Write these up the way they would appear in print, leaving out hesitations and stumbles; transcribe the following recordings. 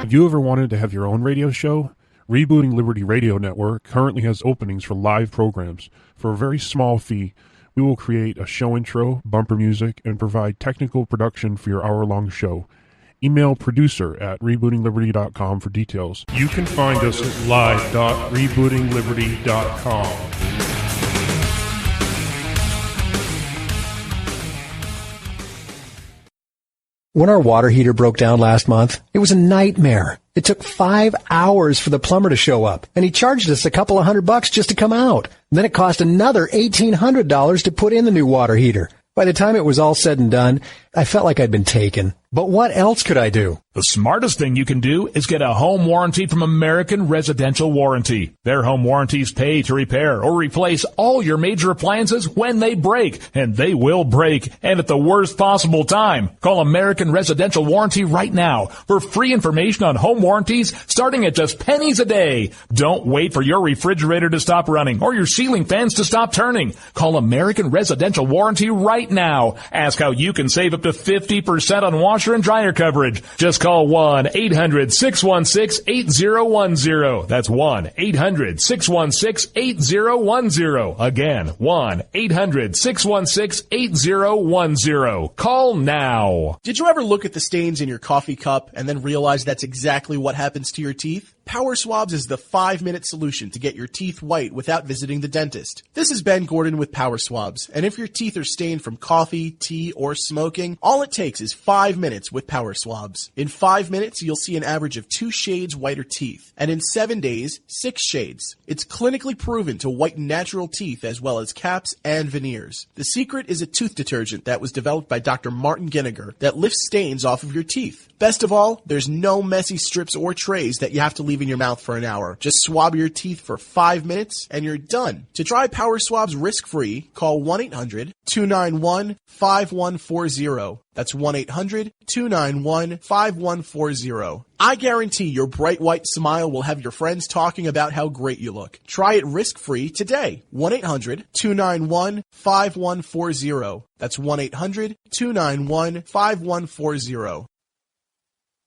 Have you ever wanted to have your own radio show? Rebooting Liberty Radio Network currently has openings for live programs. For a very small fee, we will create a show intro, bumper music, and provide technical production for your hour-long show. Email producer@rebootingliberty.com for details. You can find us at live.rebootingliberty.com. When our water heater broke down last month, it was a nightmare. It took 5 hours for the plumber to show up, and he charged us a couple of $100 just to come out. And then it cost another $1,800 to put in the new water heater. By the time it was all said and done, I felt like I'd been taken. But what else could I do? The smartest thing you can do is get a home warranty from American Residential Warranty. Their home warranties pay to repair or replace all your major appliances when they break, and they will break, and at the worst possible time. Call American Residential Warranty right now for free information on home warranties starting at just pennies a day. Don't wait for your refrigerator to stop running or your ceiling fans to stop turning. Call American Residential Warranty right now. Ask how you can save up to 50% on washer and dryer coverage. Just call 1-800-616-8010. That's 1-800-616-8010. Again, 1-800-616-8010. Call now. Did you ever look at the stains in your coffee cup and then realize that's exactly what happens to your teeth? Power Swabs is the 5-minute solution to get your teeth white without visiting the dentist. This is Ben Gordon with Power Swabs, and if your teeth are stained from coffee, tea, or smoking, all it takes is 5 minutes with Power Swabs. In 5 minutes, you'll see an average of 2 shades whiter teeth, and in 7 days, 6 shades. It's clinically proven to whiten natural teeth as well as caps and veneers. The secret is a tooth detergent that was developed by Dr. Martin Ginniger that lifts stains off of your teeth. Best of all, there's no messy strips or trays that you have to leave in your mouth for an hour. Just swab your teeth for 5 minutes and you're done. To try Power Swabs risk-free, call 1-800-291-5140. That's 1-800-291-5140. I guarantee your bright white smile will have your friends talking about how great you look. Try it risk-free today. 1-800-291-5140. That's 1-800-291-5140.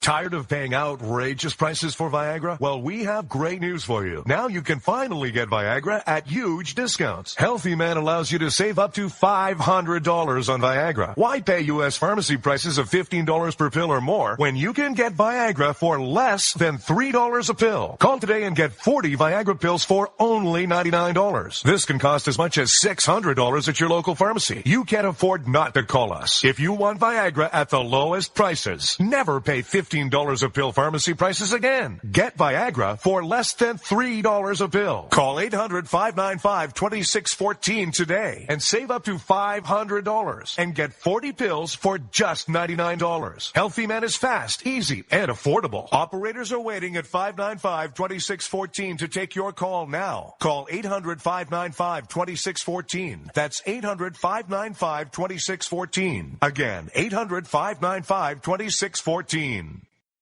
Tired of paying outrageous prices for Viagra? Well, we have great news for you. Now you can finally get Viagra at huge discounts. Healthy Man allows you to save up to $500 on Viagra. Why pay U.S. pharmacy prices of $15 per pill or more when you can get Viagra for less than $3 a pill? Call today and get 40 Viagra pills for only $99. This can cost as much as $600 at your local pharmacy. You can't afford not to call us. If you want Viagra at the lowest prices, never pay $15 a pill pharmacy prices again. Get Viagra for less than $3 a pill. Call 800-595-2614 today and save up to $500 and get 40 pills for just $99. Healthy Man is fast, easy, and affordable. Operators are waiting at 595-2614 to take your call now. Call 800-595-2614. That's 800-595-2614. Again, 800-595-2614.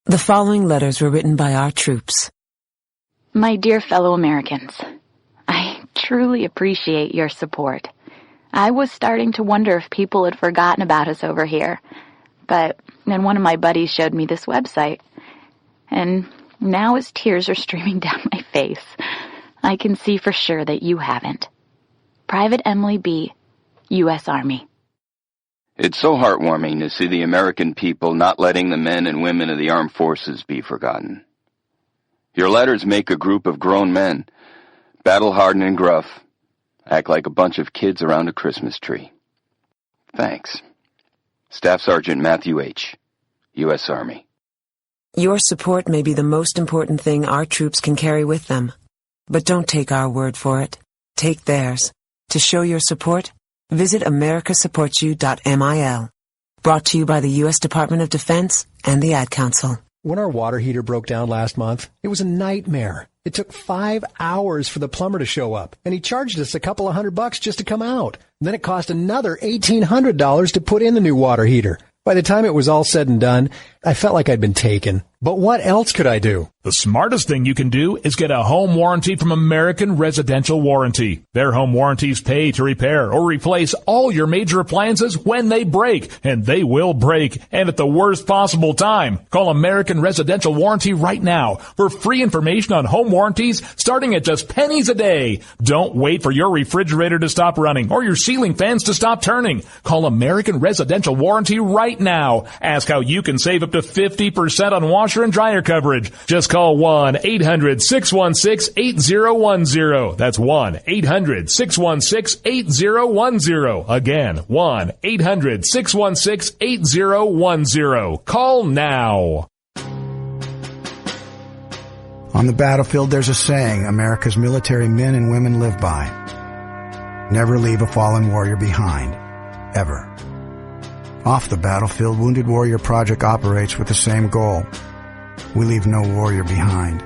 The following letters were written by our troops. My dear fellow Americans, I truly appreciate your support. I was starting to wonder if people had forgotten about us over here, but then one of my buddies showed me this website, and now as tears are streaming down my face, I can see for sure that you haven't. Private Emily B., U.S. Army. It's so heartwarming to see the American people not letting the men and women of the armed forces be forgotten. Your letters make a group of grown men, battle-hardened and gruff, act like a bunch of kids around a Christmas tree. Thanks. Staff Sergeant Matthew H., U.S. Army. Your support may be the most important thing our troops can carry with them. But don't take our word for it. Take theirs. To show your support, visit americasupportsyou.mil. Brought to you by the U.S. Department of Defense and the Ad Council. When our water heater broke down last month, it was a nightmare. It took 5 hours for the plumber to show up, and he charged us a couple of $100 just to come out. And then it cost another $1,800 to put in the new water heater. By the time it was all said and done, I felt like I'd been taken. But what else could I do? The smartest thing you can do is get a home warranty from American Residential Warranty. Their home warranties pay to repair or replace all your major appliances when they break, and they will break, and at the worst possible time. Call American Residential Warranty right now for free information on home warranties starting at just pennies a day. Don't wait for your refrigerator to stop running or your ceiling fans to stop turning. Call American Residential Warranty right now. Ask how you can save up to 50% on washer and dryer coverage. Just call 1-800-616-8010. That's 1-800-616-8010. Again, 1-800-616-8010. Call now. On the battlefield, there's a saying America's military men and women live by. Never leave a fallen warrior behind. Ever. Off the battlefield, Wounded Warrior Project operates with the same goal. We leave no warrior behind.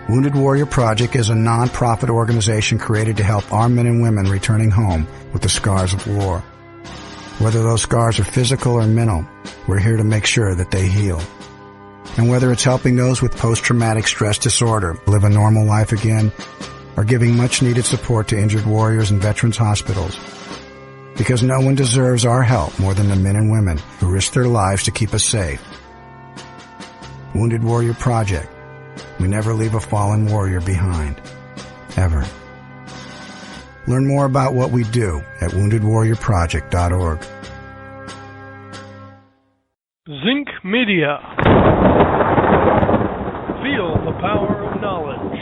Wounded Warrior Project is a non-profit organization created to help our men and women returning home with the scars of war. Whether those scars are physical or mental, we're here to make sure that they heal. And whether it's helping those with post-traumatic stress disorder live a normal life again, or giving much-needed support to injured warriors in veterans' hospitals. Because no one deserves our help more than the men and women who risk their lives to keep us safe. Wounded Warrior Project. We never leave a fallen warrior behind. Ever. Learn more about what we do at woundedwarriorproject.org. Zinc Media. Feel the power of knowledge.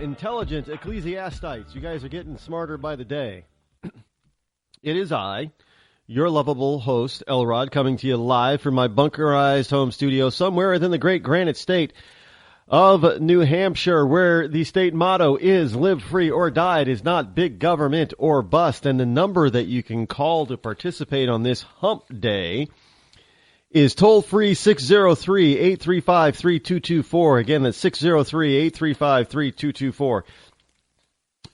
Intelligent ecclesiastites, you guys are getting smarter by the day. It is I, your lovable host, Elrod, coming to you live from my bunkerized home studio somewhere within the great granite state of New Hampshire, where the state motto is live free or die. It is not big government or bust. And the number that you can call to participate on this hump day is toll-free 603-835-3224. Again, that's 603-835-3224.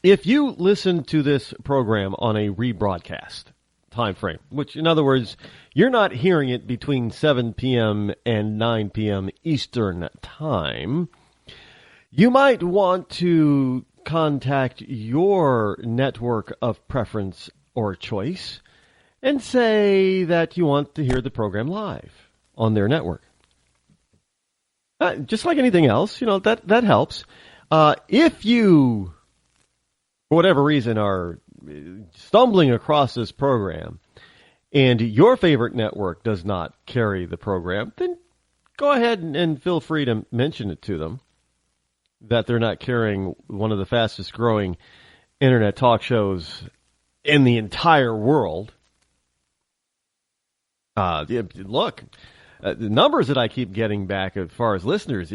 If you listen to this program on a rebroadcast time frame, which, in other words, you're not hearing it between 7 p.m. and 9 p.m. Eastern Time, you might want to contact your network of preference or choice and say that you want to hear the program live on their network. Just like anything else, you know, that helps. If you, for whatever reason, are stumbling across this program and your favorite network does not carry the program, then go ahead and feel free to mention it to them that they're not carrying one of the fastest growing internet talk shows in the entire world. Look, the numbers that I keep getting back as far as listeners,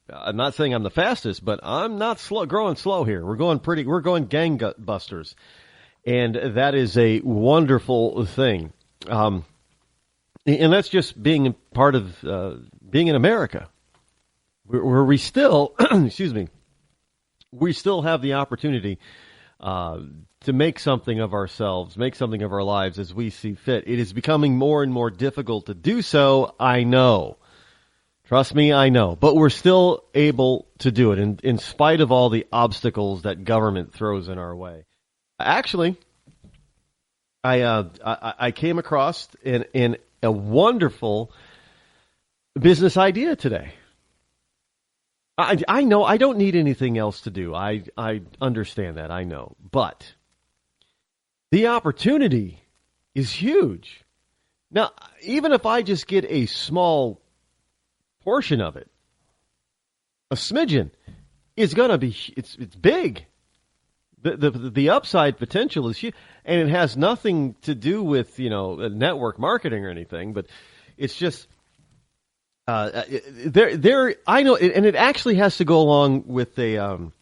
I'm not saying I'm the fastest, but I'm not growing slow here. We're going gangbusters. And that is a wonderful thing. And that's just being part of being in America, where we still, excuse me, we still have the opportunity to make something of ourselves, make something of our lives as we see fit. It is becoming more and more difficult to do so, I know. Trust me, I know. But we're still able to do it in spite of all the obstacles that government throws in our way. Actually, I came across in a wonderful business idea today. I know I don't need anything else to do. I understand that. I know. But the opportunity is huge. Now, even if I just get a small portion of it, a smidgen, it's going to be, it's big. The upside potential is huge. And it has nothing to do with, network marketing or anything, but it's just, I know, and it actually has to go along with an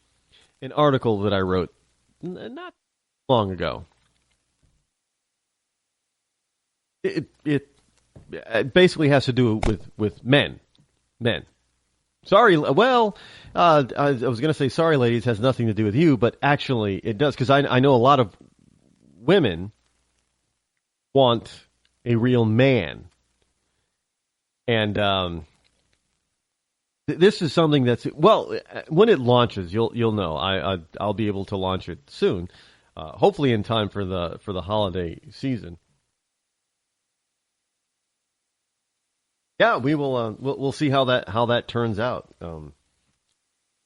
article that I wrote not long ago. It basically has to do with men. Sorry, well, I was going to say sorry, ladies, has nothing to do with you, but actually it does, because I know a lot of women want a real man. And this is something that's, well, when it launches, you'll know. I'll be able to launch it soon, hopefully in time for the holiday season. Yeah, we will. We'll see how that turns out.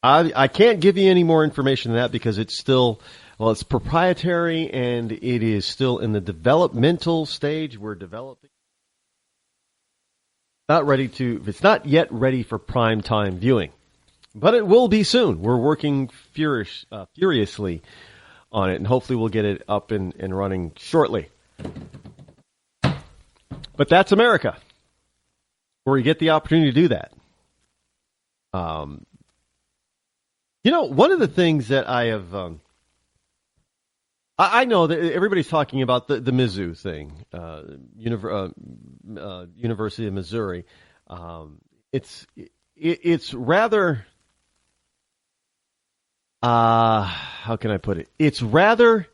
I can't give you any more information than that because it's still, it's proprietary and it is still in the developmental stage. We're developing. It's not yet ready for prime time viewing, but it will be soon. We're working furiously on it, and hopefully we'll get it up and running shortly. But that's America, where you get the opportunity to do that. One of the things that I have, I know that everybody's talking about the Mizzu thing, University of Missouri. It's rather, how can I put it? It's rather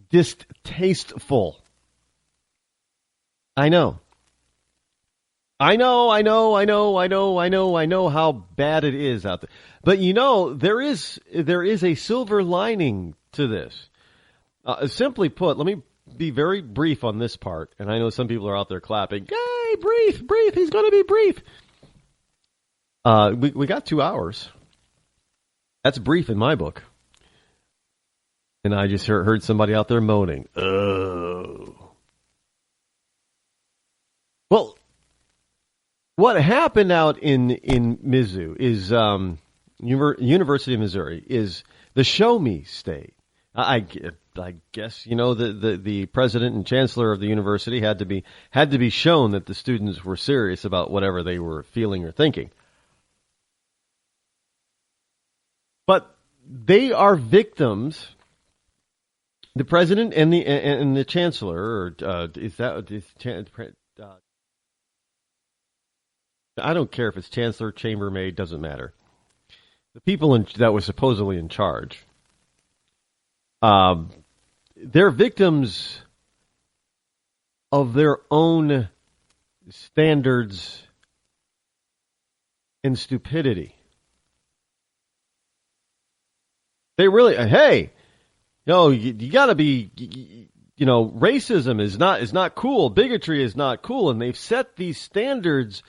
distasteful. I know how bad it is out there. But there is a silver lining to this. Simply put, let me be very brief on this part, and I know some people are out there clapping. Yay, brief, he's going to be brief. We got 2 hours. That's brief in my book. And I just heard somebody out there moaning. Oh. Well, what happened out in Mizzu is University of Missouri is the show me state. I guess the president and chancellor of the university had to be shown that the students were serious about whatever they were feeling or thinking. But they are victims. The president and the chancellor, I don't care if it's chancellor, chambermaid, doesn't matter. The people that were supposedly in charge. They're victims of their own standards and stupidity. They really, hey, you got to be, racism is not cool. Bigotry is not cool. And they've set these standards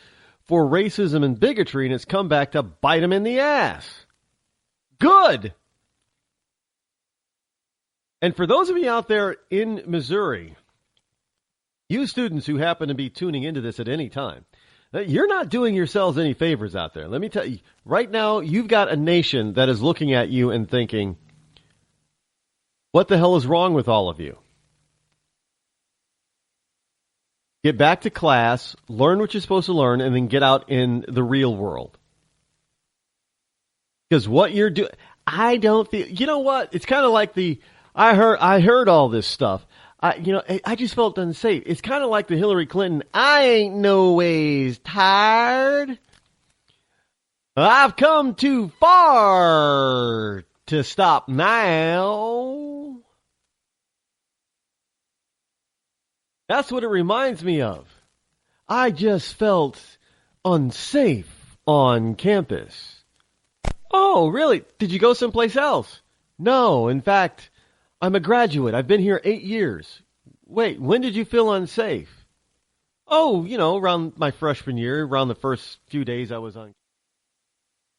for racism and bigotry, and it's come back to bite them in the ass. Good. And for those of you out there in Missouri, you students who happen to be tuning into this at any time, you're not doing yourselves any favors out there. Let me tell you, right now, you've got a nation that is looking at you and thinking, what the hell is wrong with all of you? Get back to class, learn what you're supposed to learn, and then get out in the real world. Because what you're doing, I don't feel, you know what? It's kind of like I heard all this stuff. I just felt unsafe. It's kind of like the Hillary Clinton, I ain't no ways tired. I've come too far to stop now. That's what it reminds me of. I just felt unsafe on campus. Oh, really? Did you go someplace else? No, in fact, I'm a graduate. I've been here 8 years. wait, when did you feel unsafe? Oh, around my freshman year, around the first few days I was on.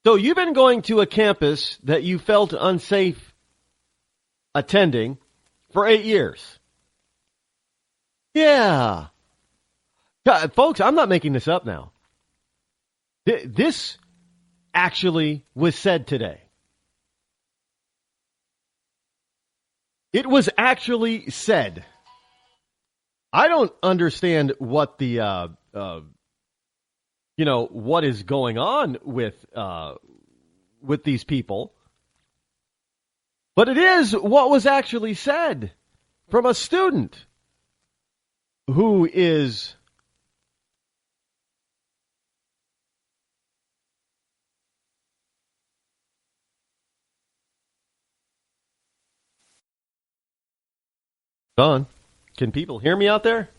So you've been going to a campus that you felt unsafe attending for 8 years. Yeah. God, folks, I'm not making this up now. This actually was said today. It was actually said. I don't understand what the, what is going on with these people. But it is what was actually said from a student who is on. Can people hear me out there?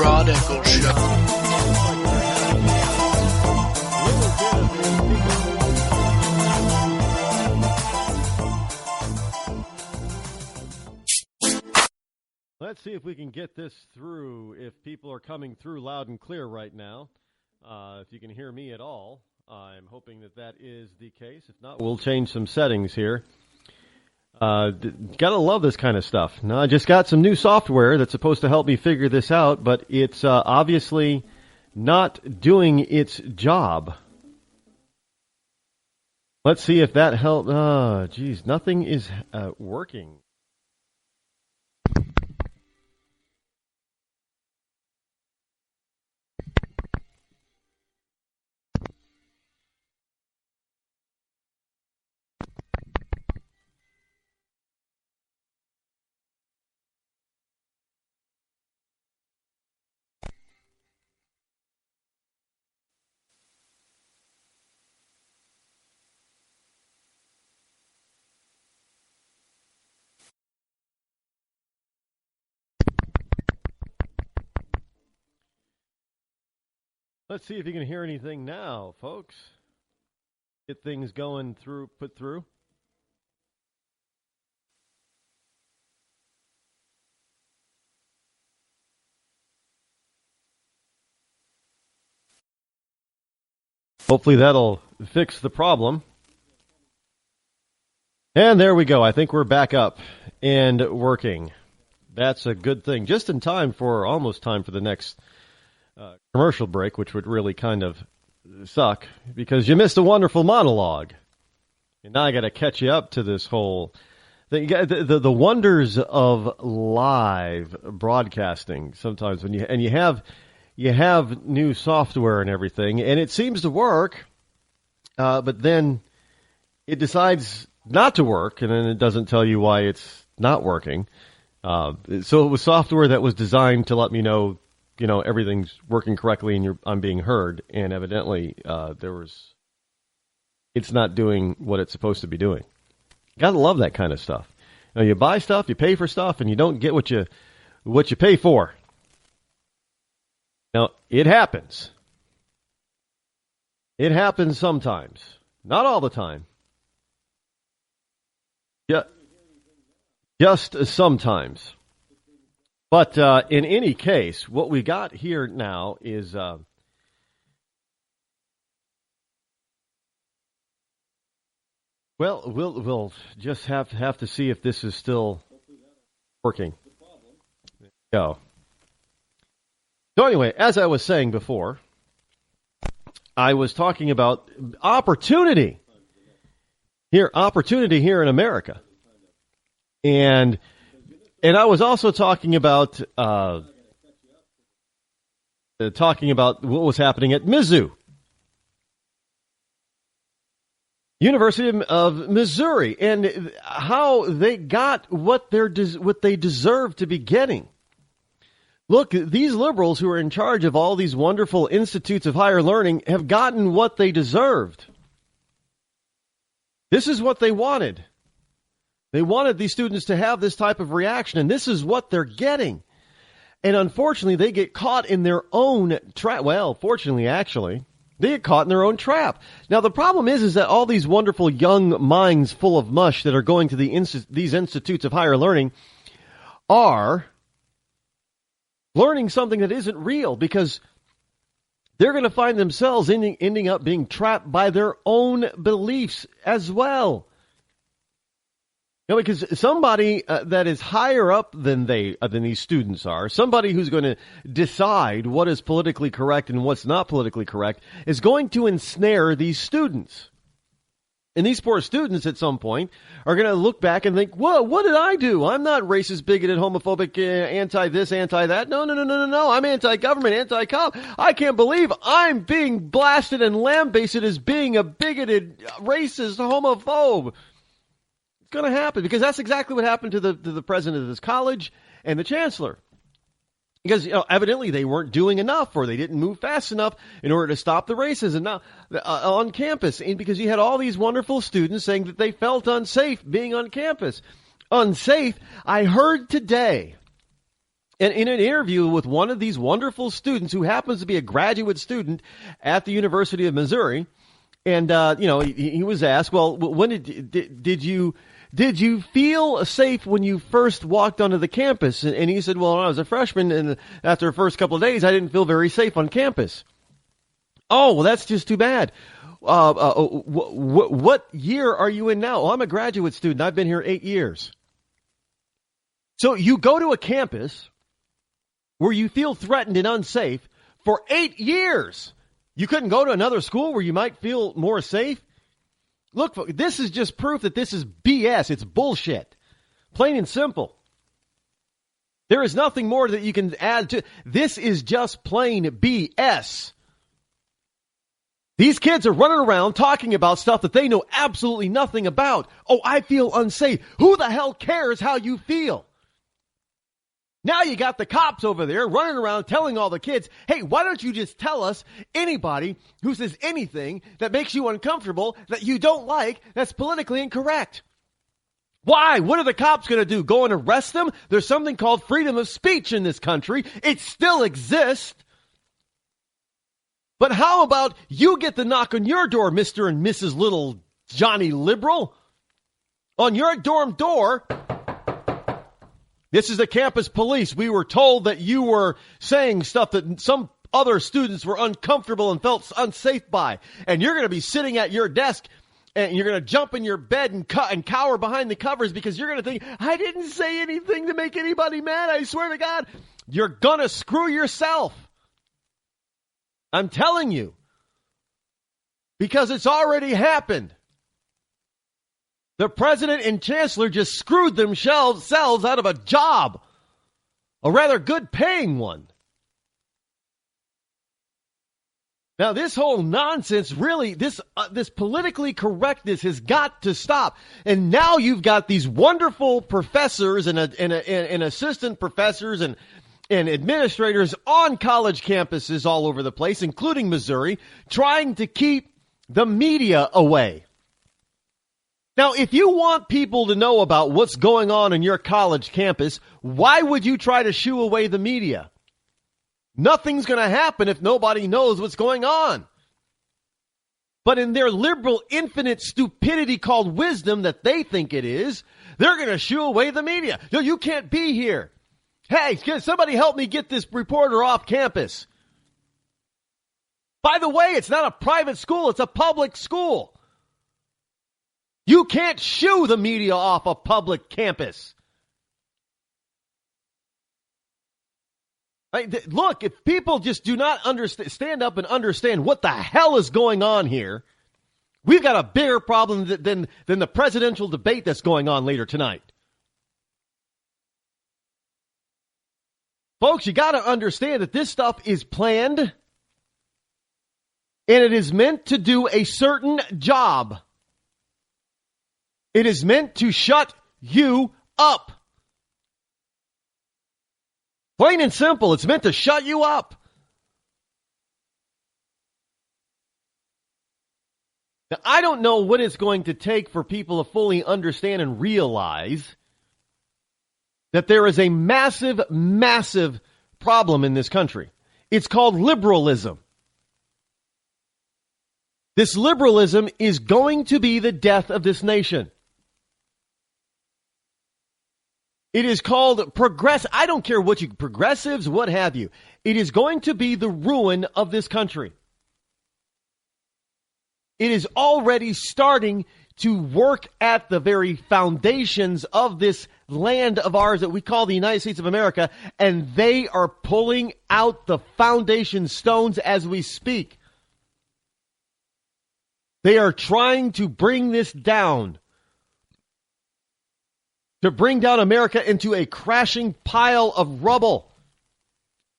Rod Eccles Show. Let's see if we can get this through, if people are coming through loud and clear right now. If you can hear me at all, I'm hoping that that is the case. If not, we'll change some settings here. Gotta love this kind of stuff. Now, I just got some new software that's supposed to help me figure this out, but it's obviously not doing its job. Let's see if that helps. Geez, nothing is working. Let's see if you can hear anything now, folks. Get things going through, put through. Hopefully that'll fix the problem. And there we go. I think we're back up and working. That's a good thing. Just in time for, almost time for the next commercial break, which would really kind of suck because you missed a wonderful monologue. And now I got to catch you up to this whole thing. The wonders of live broadcasting sometimes when you have new software and everything, and it seems to work, but then it decides not to work, and then it doesn't tell you why it's not working. So it was software that was designed to let me know, everything's working correctly and I'm being heard, and evidently it's not doing what it's supposed to be doing. Gotta love that kind of stuff. You buy stuff, you pay for stuff, and you don't get what you pay for. Now, it happens. It happens sometimes. Not all the time. Yeah, just sometimes. But in any case, what we got here now is we'll just have to see if this is still working. There you go. So anyway, as I was saying before, I was talking about opportunity here in America. And I was also talking about what was happening at Mizzu University of Missouri and how they got what they deserve to be getting. Look, these liberals who are in charge of all these wonderful institutes of higher learning have gotten what they deserved. This is what they wanted. They wanted these students to have this type of reaction, and this is what they're getting. And unfortunately, they get caught in their own trap. Well, fortunately, actually, they get caught in their own trap. Now, the problem is that all these wonderful young minds full of mush that are going to these institutes of higher learning are learning something that isn't real, because they're going to find themselves ending up being trapped by their own beliefs as well. Because somebody that is higher up than these students are, somebody who's going to decide what is politically correct and what's not politically correct, is going to ensnare these students. And these poor students at some point are going to look back and think, whoa, what did I do? I'm not racist, bigoted, homophobic, anti-this, anti-that. No. I'm anti-government, anti-cop. I can't believe I'm being blasted and lambasted as being a bigoted, racist, homophobe. Going to happen, because that's exactly what happened to the president of this college and the chancellor. Because evidently they weren't doing enough, or they didn't move fast enough in order to stop the racism now on campus. And because you had all these wonderful students saying that they felt unsafe being on campus. Unsafe. I heard today And in an interview with one of these wonderful students who happens to be a graduate student at the University of Missouri, and he was asked, well, when did you feel safe when you first walked onto the campus? And he said, well, when I was a freshman, and after the first couple of days, I didn't feel very safe on campus. Oh, well, that's just too bad. What year are you in now? Oh, I'm a graduate student. I've been here 8 years. So you go to a campus where you feel threatened and unsafe for 8 years. You couldn't go to another school where you might feel more safe? Look, this is just proof that this is BS. It's bullshit. Plain and simple. There is nothing more that you can add to. This is just plain BS. These kids are running around talking about stuff that they know absolutely nothing about. Oh, I feel unsafe. Who the hell cares how you feel? Now you got the cops over there running around telling all the kids, hey, why don't you just tell us anybody who says anything that makes you uncomfortable, that you don't like, that's politically incorrect? Why? What are the cops going to do? Go and arrest them? There's something called freedom of speech in this country. It still exists. But how about you get the knock on your door, Mr. and Mrs. Little Johnny Liberal? On your dorm door, this is the campus police. We were told that you were saying stuff that some other students were uncomfortable and felt unsafe by. And you're going to be sitting at your desk and you're going to jump in your bed and cower behind the covers because you're going to think, I didn't say anything to make anybody mad. I swear to God, you're going to screw yourself. I'm telling you. Because it's already happened. The president and chancellor just screwed themselves out of a job. A rather good paying one. Now, this whole nonsense, really, this politically correctness has got to stop. And now you've got these wonderful professors and assistant professors and administrators on college campuses all over the place, including Missouri, trying to keep the media away. Now, if you want people to know about what's going on in your college campus, why would you try to shoo away the media? Nothing's going to happen if nobody knows what's going on. But in their liberal, infinite stupidity called wisdom that they think it is, they're going to shoo away the media. No, you can't be here. Hey, can somebody help me get this reporter off campus? By the way, it's not a private school, it's a public school. You can't shoo the media off a public campus. Look, if people just do not stand up and understand what the hell is going on here, we've got a bigger problem than the presidential debate that's going on later tonight. Folks, you got to understand that this stuff is planned, and it is meant to do a certain job. It is meant to shut you up. Plain and simple, it's meant to shut you up. Now, I don't know what it's going to take for people to fully understand and realize that there is a massive, massive problem in this country. It's called liberalism. This liberalism is going to be the death of this nation. It is called I don't care what progressives, what have you. It is going to be the ruin of this country. It is already starting to work at the very foundations of this land of ours that we call the United States of America, and they are pulling out the foundation stones as we speak. They are trying to bring this down. To bring down America into a crashing pile of rubble.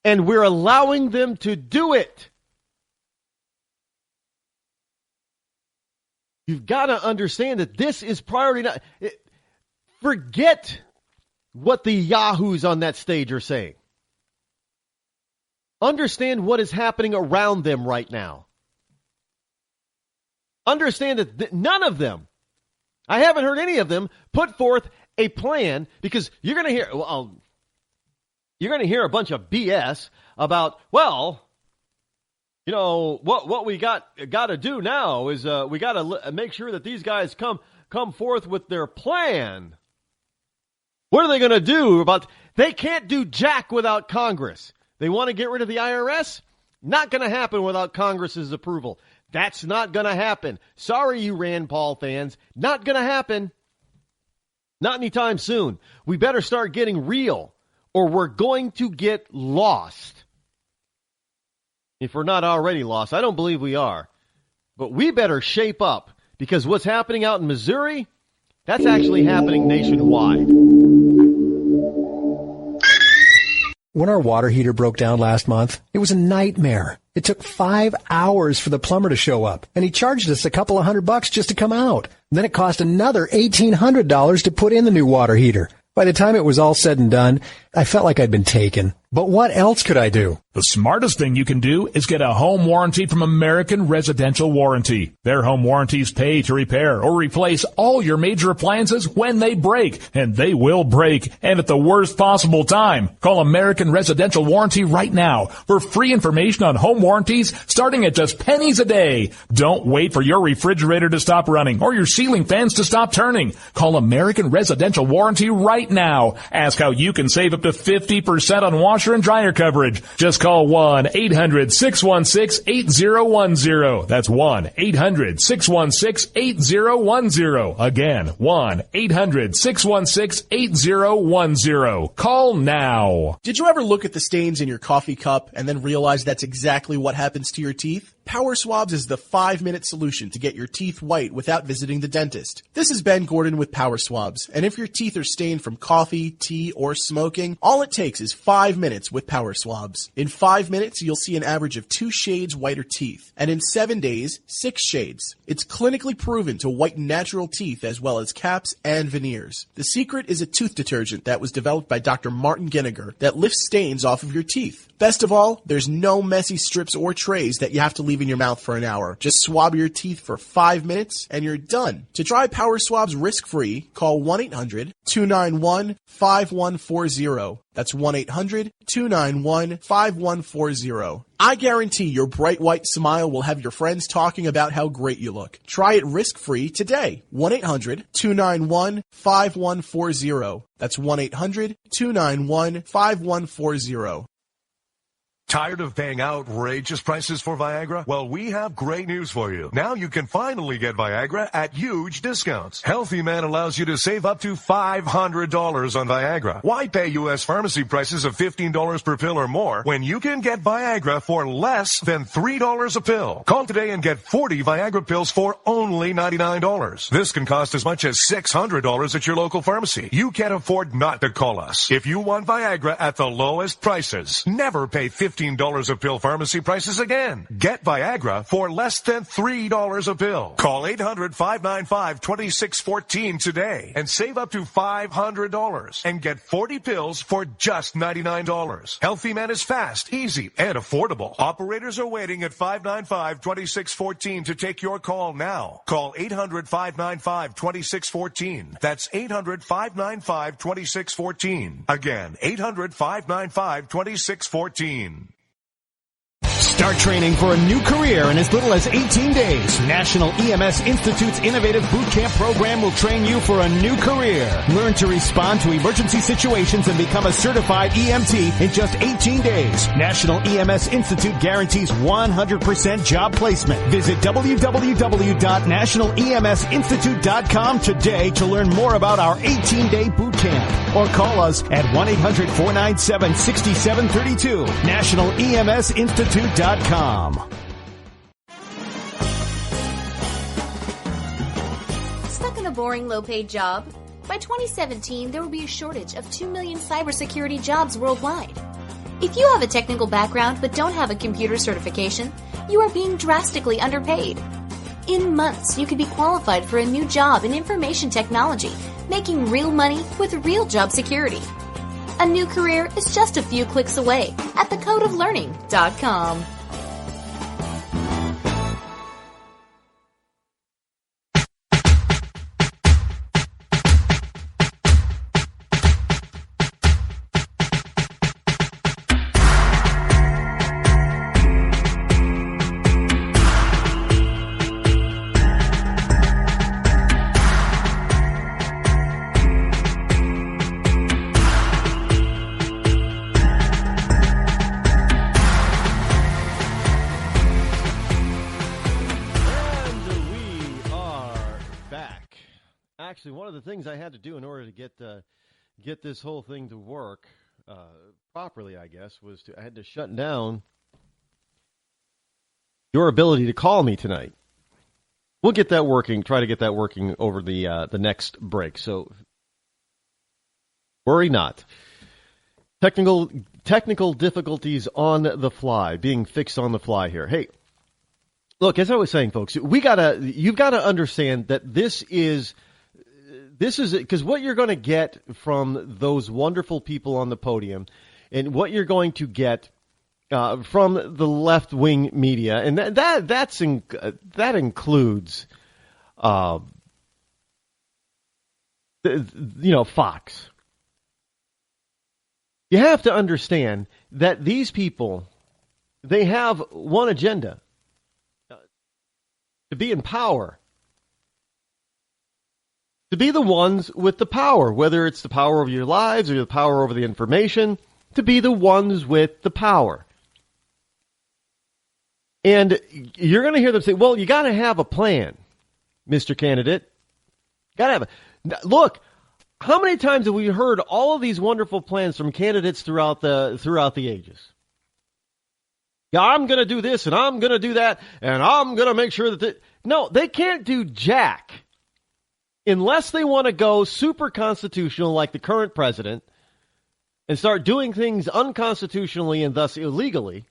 And we're allowing them to do it. You've got to understand that this is priority. Forget what the yahoos on that stage are saying. Understand what is happening around them right now. Understand that none of them, I haven't heard any of them, put forth a plan, because you're going to hear, you're going to hear a bunch of BS about, well, you know, what we got to do now is we got to make sure that these guys come forth with their plan. What are they going to do about? They can't do jack without Congress. They want to get rid of the IRS? Not going to happen without Congress's approval. That's not going to happen. Sorry, you Rand Paul fans. Not going to happen. Not anytime soon. We better start getting real, or we're going to get lost. If we're not already lost, I don't believe we are. But we better shape up, because what's happening out in Missouri, that's actually happening nationwide. When our water heater broke down last month, it was a nightmare. It took 5 hours for the plumber to show up, and he charged us a couple of $100 just to come out. And then it cost another $1,800 to put in the new water heater. By the time it was all said and done, I felt like I'd been taken. But what else could I do? The smartest thing you can do is get a home warranty from American Residential Warranty. Their home warranties pay to repair or replace all your major appliances when they break, and they will break, and at the worst possible time. Call American Residential Warranty right now for free information on home warranties starting at just pennies a day. Don't wait for your refrigerator to stop running or your ceiling fans to stop turning. Call American Residential Warranty right now. Ask how you can save up to 50% on washer and dryer coverage. Just call 1-800-616-8010. That's 1-800-616-8010. Again, 1-800-616-8010. Call now. Did you ever look at the stains in your coffee cup and then realize that's exactly what happens to your teeth? Power Swabs is the 5-minute solution to get your teeth white without visiting the dentist. This is Ben Gordon with Power Swabs, and if your teeth are stained from coffee, tea, or smoking, all it takes is 5 minutes with Power Swabs. In 5 minutes, you'll see an average of 2 shades whiter teeth, and in 7 days, 6 shades. It's clinically proven to whiten natural teeth as well as caps and veneers. The secret is a tooth detergent that was developed by Dr. Martin Ginniger that lifts stains off of your teeth. Best of all, there's no messy strips or trays that you have to leave in your mouth for an hour. Just swab your teeth for 5 minutes and you're done. To try Power Swabs risk-free, call 1-800-291-5140. That's 1-800-291-5140. I guarantee your bright white smile will have your friends talking about how great you look. Try it risk-free today. 1-800-291-5140. That's 1-800-291-5140. Tired of paying outrageous prices for Viagra? Well, we have great news for you. Now you can finally get Viagra at huge discounts. Healthy Man allows you to save up to $500 on Viagra. Why pay U.S. pharmacy prices of $15 per pill or more when you can get Viagra for less than $3 a pill? Call today and get 40 Viagra pills for only $99. This can cost as much as $600 at your local pharmacy. You can't afford not to call us. If you want Viagra at the lowest prices, never pay $15 a pill pharmacy prices again. Get Viagra for less than $3 a pill. Call 800-595-2614 today and save up to $500 and get 40 pills for just $99. Healthy Man is fast, easy, and affordable. Operators are waiting at 595-2614 to take your call now. Call 800-595-2614. That's 800-595-2614. Again, 800-595-2614. Start training for a new career in as little as 18 days. National EMS Institute's innovative boot camp program will train you for a new career. Learn to respond to emergency situations and become a certified EMT in just 18 days. National EMS Institute guarantees 100% job placement. Visit www.nationaleMSinstitute.com today to learn more about our 18-day boot camp. Or call us at 1-800-497-6732. NationalEMSinstitute.com. Stuck in a boring, low-paid job? By 2017, there will be a shortage of 2 million cybersecurity jobs worldwide. If you have a technical background but don't have a computer certification, you are being drastically underpaid. In months, you could be qualified for a new job in information technology, making real money with real job security. A new career is just a few clicks away at thecodeoflearning.com. actually, one of the things I had to do in order to get this whole thing to work properly, I guess, I had to shut down your ability to call me tonight. We'll get that working. Try to get that working over the next break. So worry not. Technical difficulties on the fly, being fixed on the fly here. Hey, look, as I was saying, folks, you've got to understand that this is because what you're going to get from those wonderful people on the podium, and what you're going to get from the left-wing media, and that includes, Fox. You have to understand that these people, they have one agenda: to be in power. To be the ones with the power, whether it's the power over your lives or the power over the information, to be the ones with the power. And you're going to hear them say, well, you got to have a plan, Mr. Candidate. Got to have look, how many times have we heard all of these wonderful plans from candidates throughout the ages? Yeah, I'm going to do this and I'm going to do that and I'm going to make sure that no, they can't do jack unless they want to go super constitutional like the current president and start doing things unconstitutionally and thus illegally.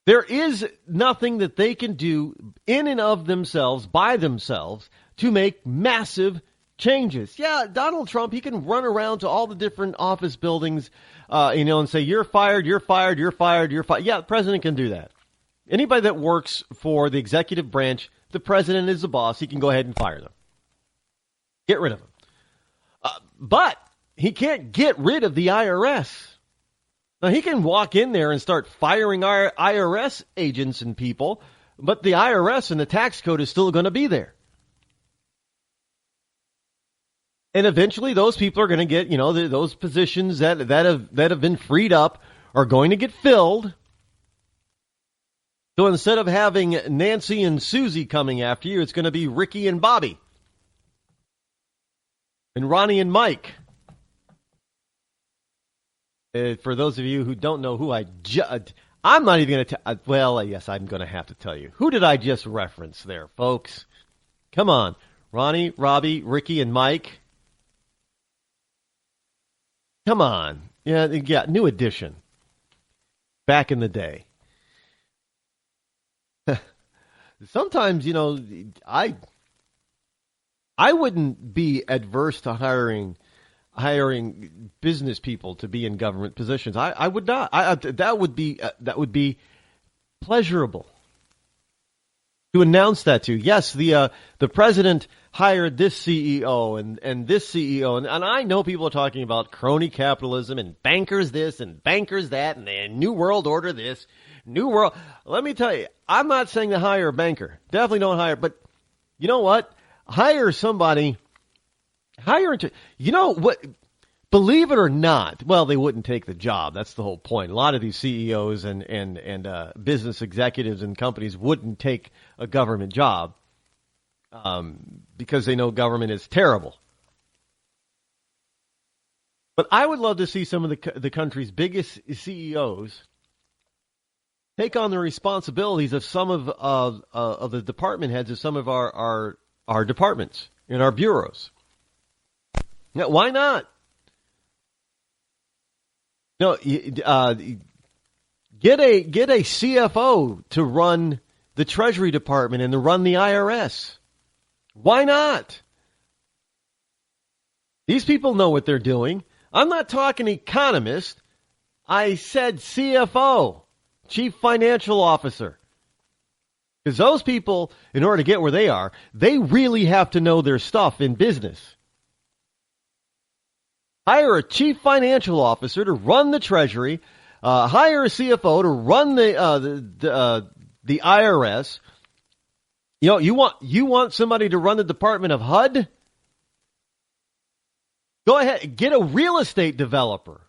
There is nothing that they can do in and of themselves, by themselves, to make massive changes. Yeah, Donald Trump, he can run around to all the different office buildings, and say, you're fired, you're fired, you're fired, you're fired. Yeah, the president can do that. Anybody that works for the executive branch, the president is the boss. He can go ahead and fire them. Get rid of them. But he can't get rid of the IRS. Now, he can walk in there and start firing our IRS agents and people, but the IRS and the tax code is still going to be there. And eventually those people are going to get, those positions that have been freed up are going to get filled. So instead of having Nancy and Susie coming after you, it's going to be Ricky and Bobby. And Ronnie and Mike. For those of you who don't know who I'm not even going to well, yes, I'm going to have to tell you. Who did I just reference there, folks? Come on. Ronnie, Robbie, Ricky, and Mike. Come on. Yeah, new edition. Back in the day. Sometimes, I wouldn't be adverse to hiring business people to be in government positions. I would not. That would be pleasurable to announce that to. Yes, the president hired this CEO and this CEO, and I know people are talking about crony capitalism and bankers this and bankers that and the New World Order this, New World. Let me tell you, I'm not saying to hire a banker. Definitely don't hire, but you know what? Hire somebody. What? Believe it or not, well, they wouldn't take the job. That's the whole point. A lot of these CEOs and business executives and companies wouldn't take a government job because they know government is terrible. But I would love to see some of the country's biggest CEOs take on the responsibilities of some of the department heads of some of our departments in our bureaus. Yeah, why not? No, get a CFO to run the Treasury Department and to run the IRS. Why not? These people know what they're doing. I'm not talking economist. I said CFO, Chief Financial Officer. Because those people, in order to get where they are, they really have to know their stuff in business. Hire a chief financial officer to run the Treasury. Hire a CFO to run the IRS. You want somebody to run the Department of HUD? Go ahead, get a real estate developer.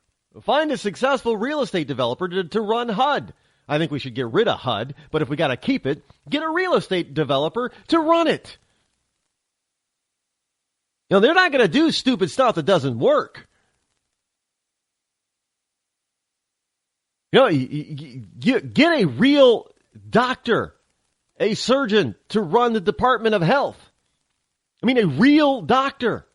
Find a successful real estate developer to run HUD. I think we should get rid of HUD, but if we got to keep it, get a real estate developer to run it. Now, they're not going to do stupid stuff that doesn't work. You get a real doctor, a surgeon to run the Department of Health. I mean, a real doctor.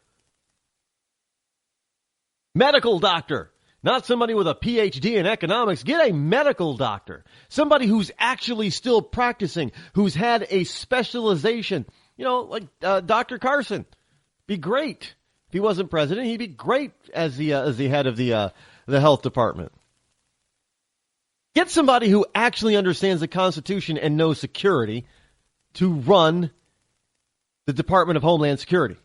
Medical doctor. Not somebody with a PhD in economics. Get a medical doctor. Somebody who's actually still practicing, who's had a specialization. Like Dr. Carson. Be great. If he wasn't president, he'd be great as the head of the health department. Get somebody who actually understands the Constitution and knows security to run the Department of Homeland Security.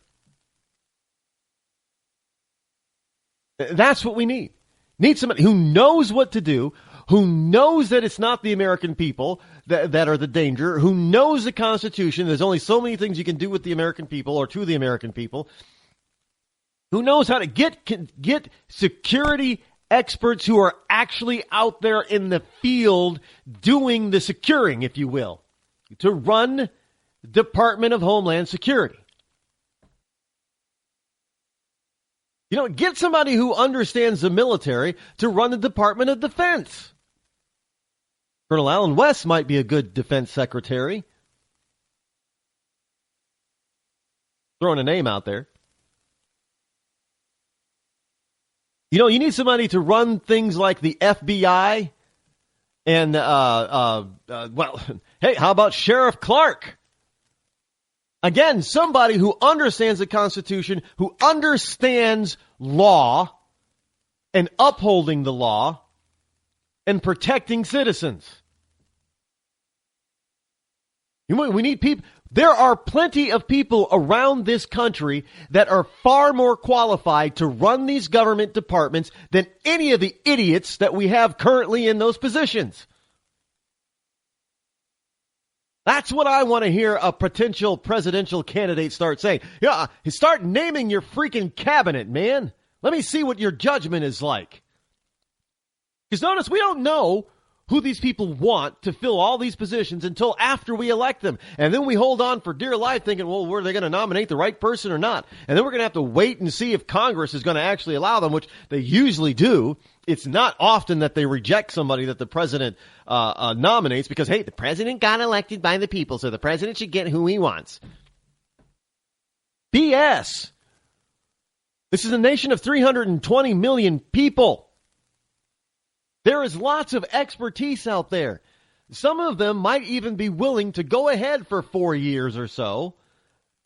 That's what we need. Need somebody who knows what to do, who knows that it's not the American people that are the danger, who knows the Constitution. There's only so many things you can do with the American people or to the American people, who knows how to get security experts who are actually out there in the field doing the securing, if you will, to run Department of Homeland Security. Get somebody who understands the military to run the Department of Defense. Colonel Allen West might be a good defense secretary. Throwing a name out there. You need somebody to run things like the FBI and, hey, how about Sheriff Clark? Again, somebody who understands the Constitution, who understands law and upholding the law and protecting citizens. We need people. There are plenty of people around this country that are far more qualified to run these government departments than any of the idiots that we have currently in those positions. That's what I want to hear a potential presidential candidate start saying. Start naming your freaking cabinet, man. Let me see what your judgment is like. Because notice, we don't know who these people want to fill all these positions until after we elect them. And then we hold on for dear life thinking, well, were they going to nominate the right person or not? And then we're going to have to wait and see if Congress is going to actually allow them, which they usually do. It's not often that they reject somebody that the president nominates because, hey, the president got elected by the people, so the president should get who he wants. BS. This is a nation of 320 million people. There is lots of expertise out there. Some of them might even be willing to go ahead for 4 years or so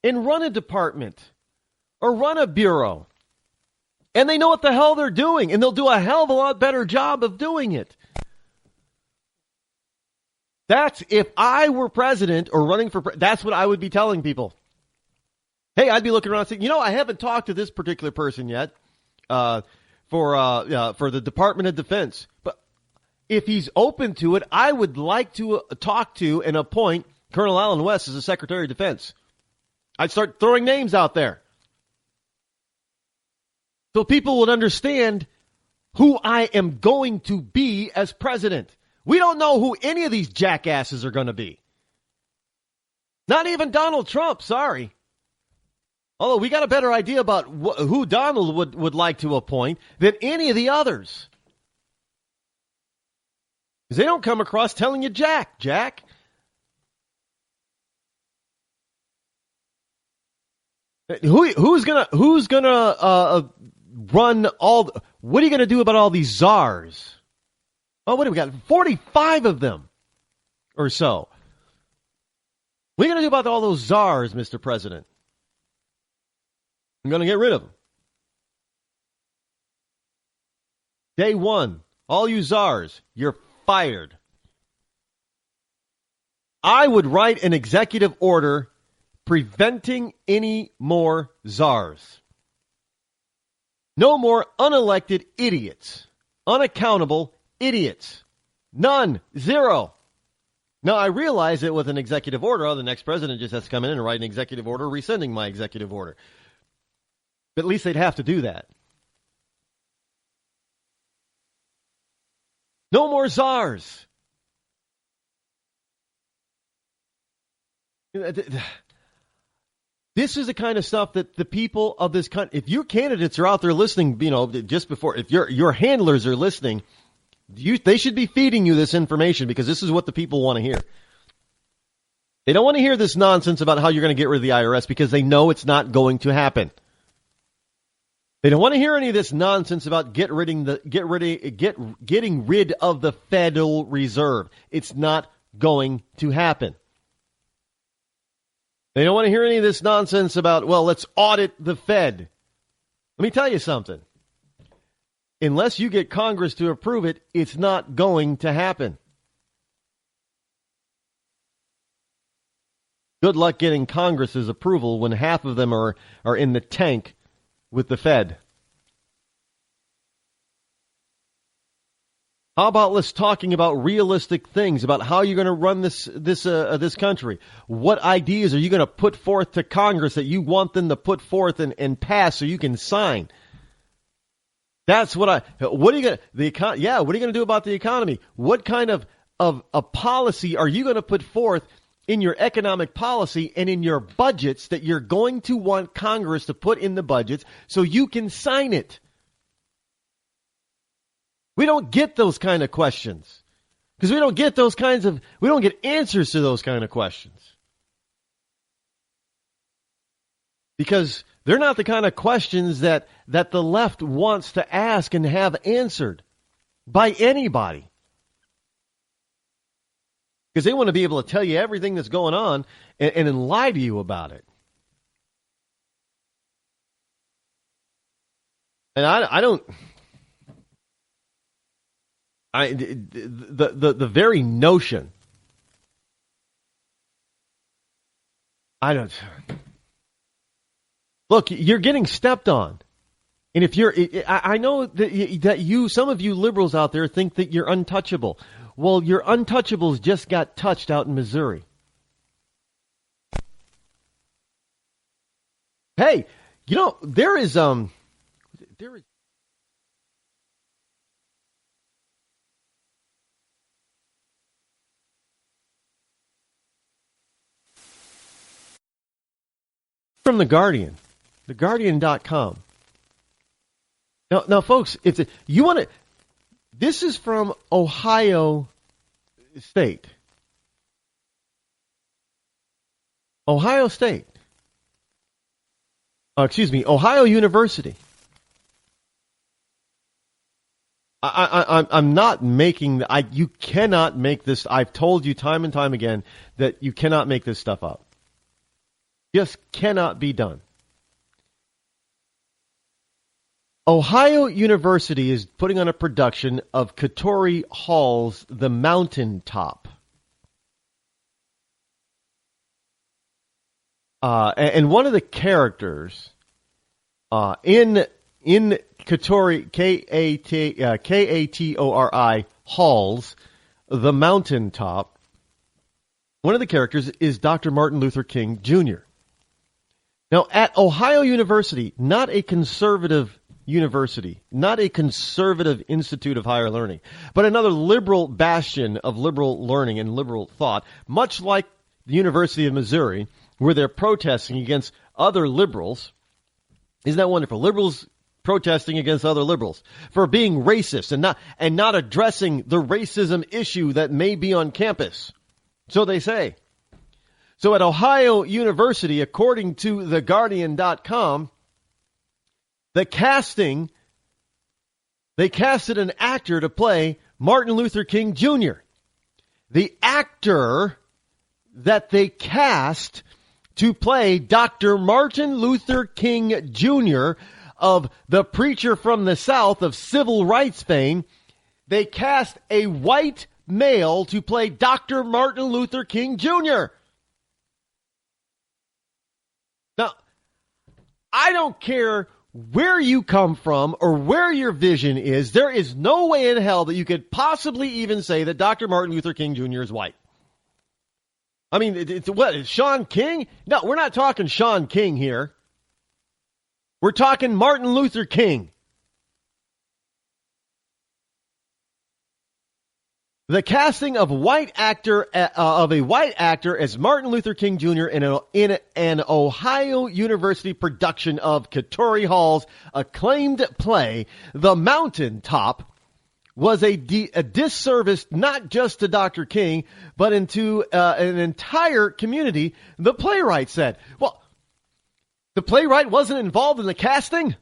and run a department or run a bureau. And they know what the hell they're doing, and they'll do a hell of a lot better job of doing it. That's, if I were president or running for that's what I would be telling people. Hey, I'd be looking around saying, I haven't talked to this particular person yet for the Department of Defense. But if he's open to it, I would like to talk to and appoint Colonel Allen West as the Secretary of Defense. I'd start throwing names out there, so people would understand who I am going to be as president. We don't know who any of these jackasses are going to be. Not even Donald Trump, sorry. Although we got a better idea about who Donald would like to appoint than any of the others. Because they don't come across telling you Jack. Who's gonna run all? What are you gonna do about all these czars? Oh, what do we got? 45 of them, or so. What are you gonna do about all those czars, Mr. President? I'm gonna get rid of them. Day one, all you czars, you're fired. I would write an executive order preventing any more czars. No more unelected idiots. Unaccountable idiots. None. Zero. Now, I realize that with an executive order, the next president just has to come in and write an executive order rescinding my executive order. But at least they'd have to do that. No more czars. This is the kind of stuff that the people of this country, if your candidates are out there listening, just before, if your handlers are listening, they should be feeding you this information because this is what the people want to hear. They don't want to hear this nonsense about how you're going to get rid of the IRS because they know it's not going to happen. They don't want to hear any of this nonsense about getting rid of the Federal Reserve. It's not going to happen. They don't want to hear any of this nonsense about, well, let's audit the Fed. Let me tell you something. Unless you get Congress to approve it, it's not going to happen. Good luck getting Congress's approval when half of them are in the tank with the Fed. How about let's talking about realistic things about how you're going to run this country? What ideas are you going to put forth to Congress that you want them to put forth and pass so you can sign? That's what are you going to do about the economy? What kind of a policy are you going to put forth in your economic policy and in your budgets that you're going to want Congress to put in the budgets so you can sign it? We don't get those kind of questions because we don't get answers to those kind of questions because they're not the kind of questions that the left wants to ask and have answered by anybody. Because they want to be able to tell you everything that's going on and then lie to you about it. And the very notion. Look, you're getting stepped on. And if I know that some of you liberals out there think that you're untouchable. Well, your untouchables just got touched out in Missouri. Hey, there is from The Guardian, theguardian.com. Now, folks, if you want to, this is from Ohio State. Ohio University. I'm not making, you cannot make this, I've told you time and time again that you cannot make this stuff up. Just cannot be done. Ohio University is putting on a production of Katori Hall's The Mountaintop. And one of the characters in Katori, Katori Hall's The Mountaintop, one of the characters is Dr. Martin Luther King Jr. Now, at Ohio University, not a conservative university, not a conservative institute of higher learning, but another liberal bastion of liberal learning and liberal thought, much like the University of Missouri, where they're protesting against other liberals. Isn't that wonderful? Liberals protesting against other liberals for being racist and not addressing the racism issue that may be on campus. So they say. So at Ohio University, according to theguardian.com, they casted an actor to play Martin Luther King Jr. The actor that they cast to play Dr. Martin Luther King Jr. of the preacher from the South of civil rights fame, they cast a white male to play Dr. Martin Luther King Jr. Now, I don't care where you come from or where your vision is, there is no way in hell that you could possibly even say that Dr. Martin Luther King Jr. is white. I mean, it's Sean King? No, we're not talking Sean King here. We're talking Martin Luther King. The casting of a white actor as Martin Luther King Jr. in an Ohio University production of Katori Hall's acclaimed play, The Mountaintop, was a disservice not just to Dr. King, but into an entire community, the playwright said. Well, the playwright wasn't involved in the casting?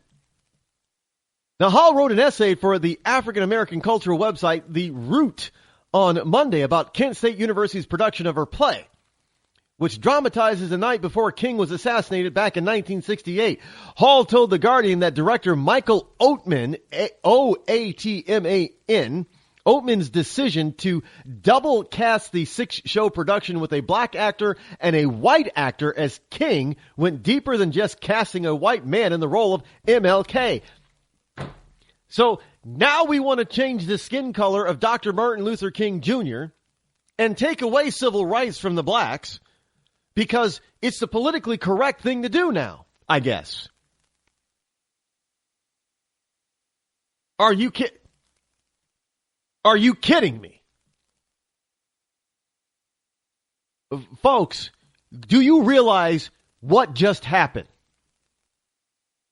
Now, Hall wrote an essay for the African American cultural website, The Root, on Monday about Kent State University's production of her play, which dramatizes the night before King was assassinated back in 1968. Hall told The Guardian that director Michael Oatman, O-A-T-M-A-N, Oatman's decision to double cast the 6-show production with a black actor and a white actor as King went deeper than just casting a white man in the role of MLK. So now we want to change the skin color of Dr. Martin Luther King Jr. and take away civil rights from the blacks because it's the politically correct thing to do now, I guess. Are you kidding me? Folks, do you realize what just happened?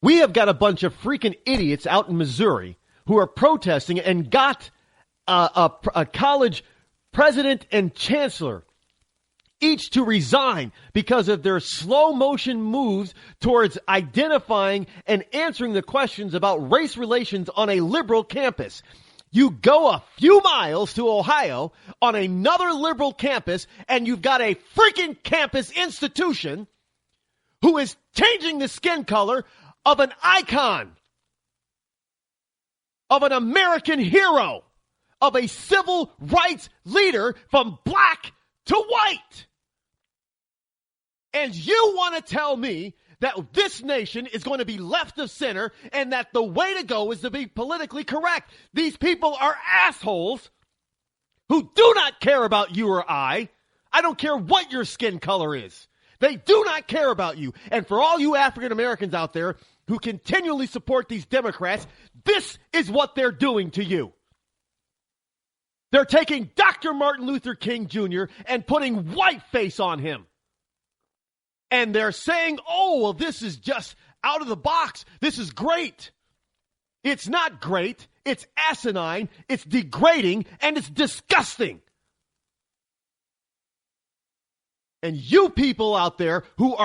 We have got a bunch of freaking idiots out in Missouri who are protesting and got a college president and chancellor each to resign because of their slow motion moves towards identifying and answering the questions about race relations on a liberal campus. You go a few miles to Ohio on another liberal campus and you've got a freaking campus institution who is changing the skin color of an icon, of an American hero, of a civil rights leader from black to white. And you want to tell me that this nation is going to be left of center and that the way to go is to be politically correct. These people are assholes who do not care about you or I. I don't care what your skin color is. They do not care about you. And for all you African Americans out there who continually support these Democrats, this is what they're doing to you. They're taking Dr. Martin Luther King Jr. and putting whiteface on him. And they're saying, oh, well, this is just out of the box. This is great. It's not great. It's asinine. It's degrading. And it's disgusting. And you people out there who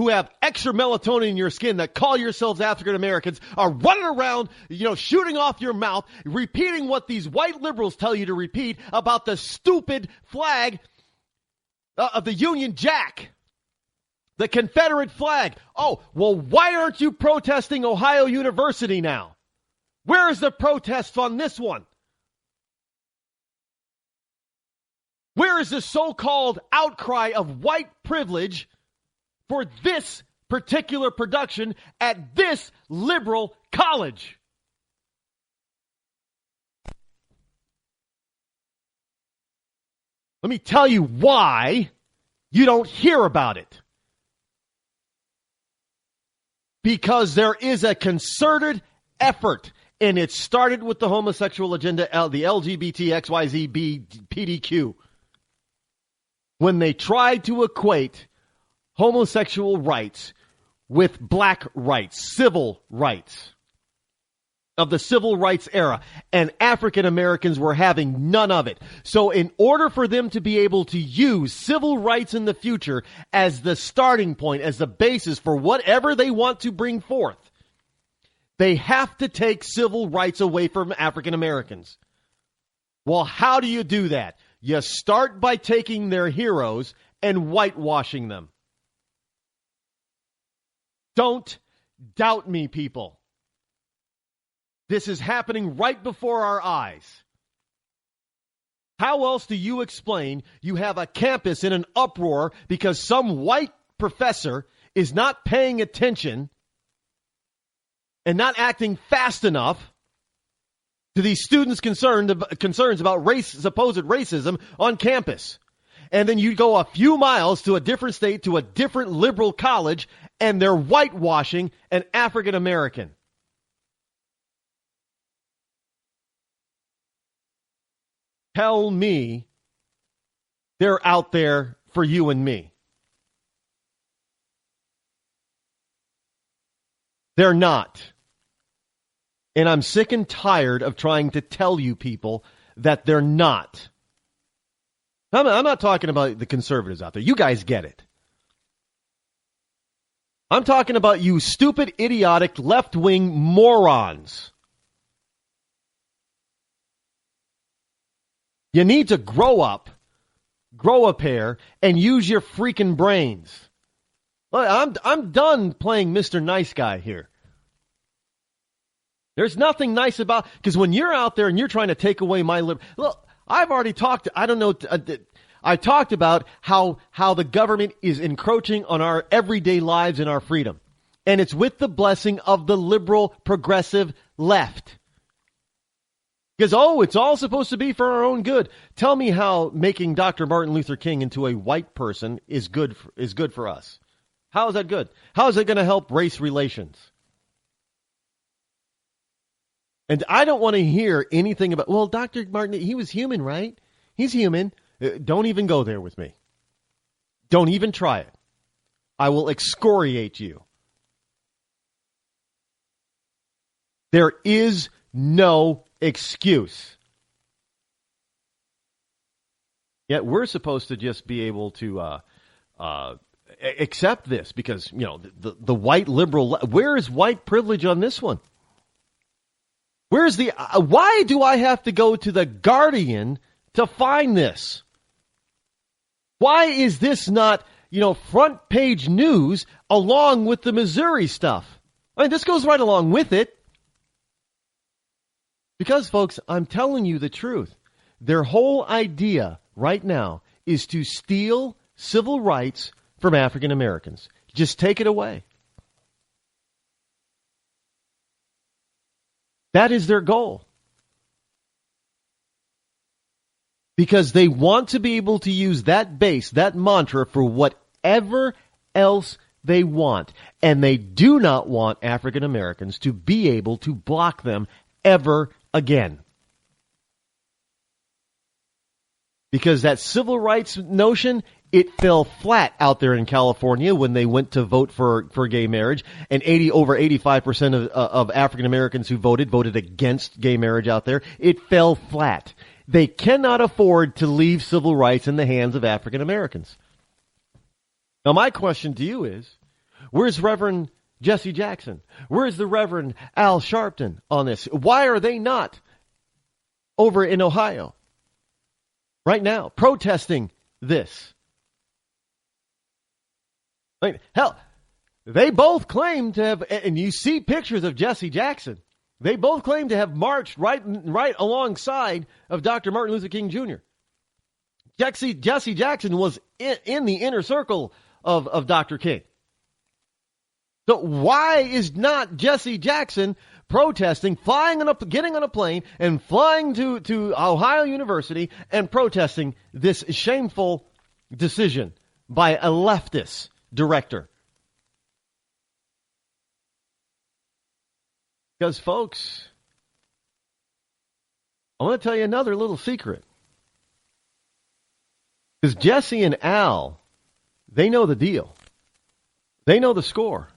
have extra melatonin in your skin that call yourselves African Americans are running around, shooting off your mouth, repeating what these white liberals tell you to repeat about the stupid flag of the Union Jack, the Confederate flag. Oh, well, why aren't you protesting Ohio University now? Where is the protest on this one? Where is the so-called outcry of white privilege for this particular production at this liberal college? Let me tell you why you don't hear about it. Because there is a concerted effort, and it started with the homosexual agenda, the LGBTXYZBPDQ. When they tried to equate homosexual rights with black rights, civil rights of the civil rights era, and African Americans were having none of it. So in order for them to be able to use civil rights in the future as the starting point, as the basis for whatever they want to bring forth, they have to take civil rights away from African Americans. Well, how do you do that? You start by taking their heroes and whitewashing them. Don't doubt me, people. This is happening right before our eyes. How else do you explain you have a campus in an uproar because some white professor is not paying attention and not acting fast enough to these students' concerns about supposed racism on campus? And then you go a few miles to a different state, to a different liberal college, and they're whitewashing an African American. tell me they're out there for you and me. They're not. And I'm sick and tired of trying to tell you people that they're not. I'm not talking about the conservatives out there. You guys get it. I'm talking about you stupid, idiotic, left-wing morons. You need to grow up, grow a pair, and use your freaking brains. I'm done playing Mr. Nice Guy here. There's nothing nice about, because when you're out there and you're trying to take away my look, I've already talked, I talked about how the government is encroaching on our everyday lives and our freedom. And it's with the blessing of the liberal, progressive left. Because, it's all supposed to be for our own good. Tell me how making Dr. Martin Luther King into a white person is good for us. How is that good? How is it going to help race relations? And I don't want to hear anything about, well, Dr. Martin, he was human, right? He's human. Don't even go there with me. Don't even try it. I will excoriate you. There is no excuse. Yet we're supposed to just be able to accept this because, the white liberal, where is white privilege on this one? Where's why do I have to go to the Guardian to find this? Why is this not, front page news along with the Missouri stuff? I mean, this goes right along with it. Because, folks, I'm telling you the truth. Their whole idea right now is to steal civil rights from African Americans. Just take it away. That is their goal. Because they want to be able to use that base, that mantra, for whatever else they want. And they do not want African Americans to be able to block them ever again. Because that civil rights notion, it fell flat out there in California when they went to vote for gay marriage, and over 85% of African Americans who voted against gay marriage out there. It fell flat. They cannot afford to leave civil rights in the hands of African Americans. Now, my question to you is, where's Reverend Jesse Jackson? Where's the Reverend Al Sharpton on this? Why are they not over in Ohio right now protesting this? Hell, they both claim to have, and you see pictures of Jesse Jackson, they both claim to have marched right alongside of Dr. Martin Luther King Jr. Jesse Jackson was in the inner circle of Dr. King. So why is not Jesse Jackson protesting, getting on a plane and flying to Ohio University and protesting this shameful decision by a leftist director? Because, folks, I want to tell you another little secret. Because Jesse and Al, they know the deal. They know the score.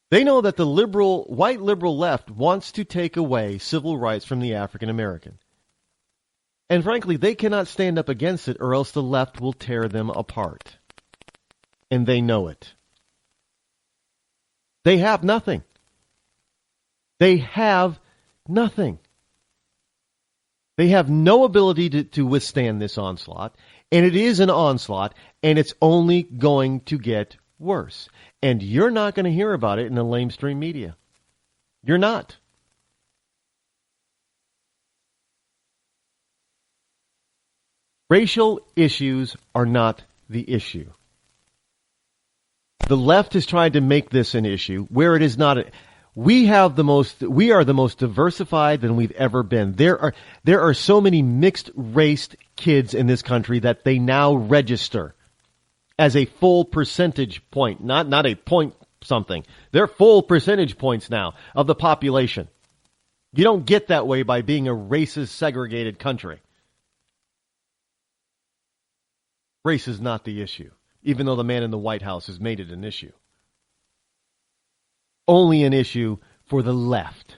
They know that the white liberal left wants to take away civil rights from the African American. And frankly, they cannot stand up against it, or else the left will tear them apart. And they know it. They have nothing. They have nothing. They have no ability to withstand this onslaught, and it is an onslaught, and it's only going to get worse. And you're not going to hear about it in the lamestream media. You're not. Racial issues are not the issue. The left has tried to make this an issue where it is not. We are the most diversified than we've ever been. There are so many mixed raced kids in this country that they now register as a full percentage point, not a point something. They're full percentage points now of the population. You don't get that way by being a racist, segregated country. Race is not the issue, even though the man in the White House has made it an issue. Only an issue for the left.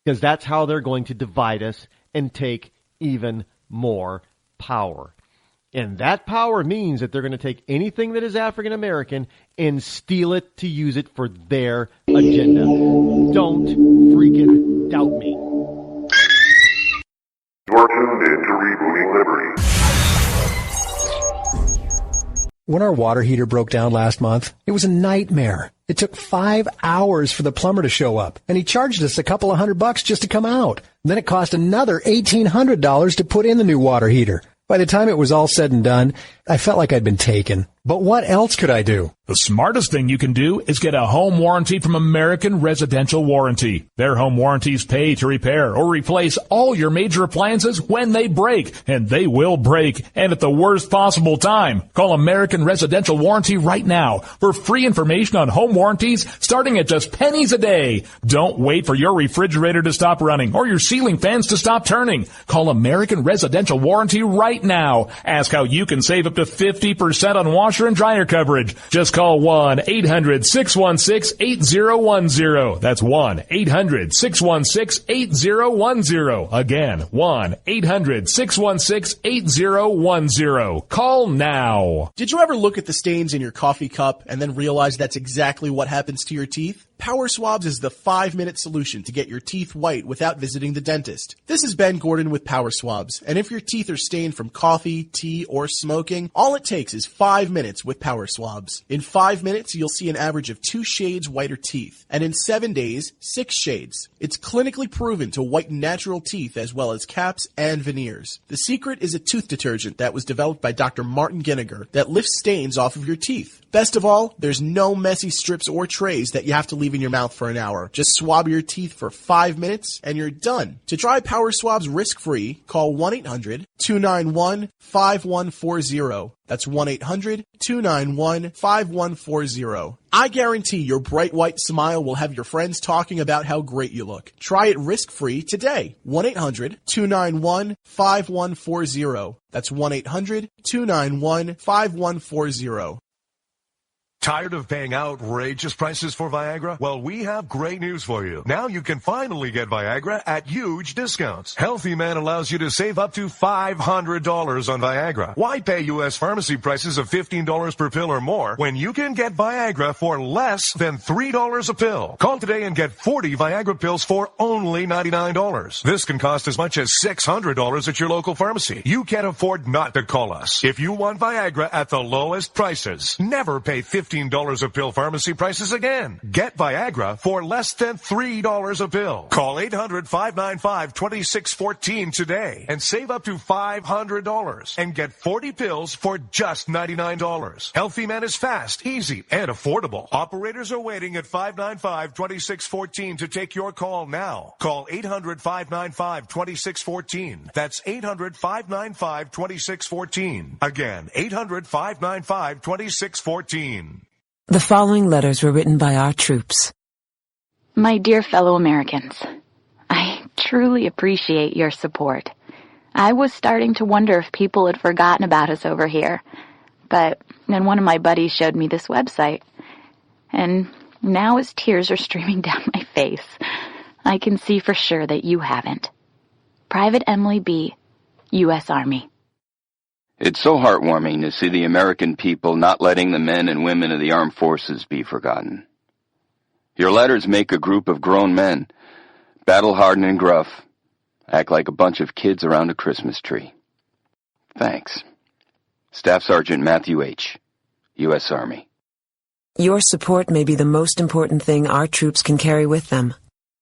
Because that's how they're going to divide us and take even more power. And that power means that they're going to take anything that is African American and steal it to use it for their agenda. Don't freaking doubt me. You're tuned in to Rebooting Liberty. When our water heater broke down last month, it was a nightmare. It took 5 hours for the plumber to show up, and he charged us a couple of $100 just to come out. Then it cost another $1,800 to put in the new water heater. By the time it was all said and done, I felt like I'd been taken. But what else could I do? The smartest thing you can do is get a home warranty from American Residential Warranty. Their home warranties pay to repair or replace all your major appliances when they break, and they will break, and at the worst possible time. Call American Residential Warranty right now for free information on home warranties starting at just pennies a day. Don't wait for your refrigerator to stop running or your ceiling fans to stop turning. Call American Residential Warranty right now. Ask how you can save up to 50% on washer and dryer coverage. Just call 1-800-616-8010. That's 1-800-616-8010. Again, 1-800-616-8010. Call now. Did you ever look at the stains in your coffee cup and then realize that's exactly what happens to your teeth? Power Swabs is the 5-minute solution to get your teeth white without visiting the dentist. This is Ben Gordon with Power Swabs, and if your teeth are stained from coffee, tea, or smoking, all it takes is 5 minutes with Power Swabs. In 5 minutes, you'll see an average of 2 shades whiter teeth, and in 7 days, 6 shades. It's clinically proven to whiten natural teeth as well as caps and veneers. The secret is a tooth detergent that was developed by Dr. Martin Ginniger that lifts stains off of your teeth. Best of all, there's no messy strips or trays that you have to leave in your mouth for an hour. Just swab your teeth for 5 minutes and you're done. To try Power Swabs risk-free, call 1-800-291-5140. That's 1-800-291-5140. I guarantee your bright white smile will have your friends talking about how great you look. Try it risk-free today. 1-800-291-5140. That's 1-800-291-5140. Tired of paying outrageous prices for Viagra? Well, we have great news for you. Now you can finally get Viagra at huge discounts. Healthy Man allows you to save up to $500 on Viagra. Why pay U.S. pharmacy prices of $15 per pill or more when you can get Viagra for less than $3 a pill? Call today and get 40 Viagra pills for only $99. This can cost as much as $600 at your local pharmacy. You can't afford not to call us. If you want Viagra at the lowest prices, never pay $15 a pill pharmacy prices again. Get Viagra for less than $3 a pill. Call 800-595-2614 today and save up to $500 and get 40 pills for just $99. Healthy Man is fast, easy, and affordable. Operators are waiting at 595-2614 to take your call now. Call 800-595-2614. That's 800-595-2614. Again, 800-595-2614. The following letters were written by our troops. My dear fellow Americans, I truly appreciate your support. I was starting to wonder if people had forgotten about us over here, but then one of my buddies showed me this website, and now as tears are streaming down my face, I can see for sure that you haven't. Private Emily B., U.S. Army. It's so heartwarming to see the American people not letting the men and women of the armed forces be forgotten. Your letters make a group of grown men, battle-hardened and gruff, act like a bunch of kids around a Christmas tree. Thanks. Staff Sergeant Matthew H., U.S. Army. Your support may be the most important thing our troops can carry with them.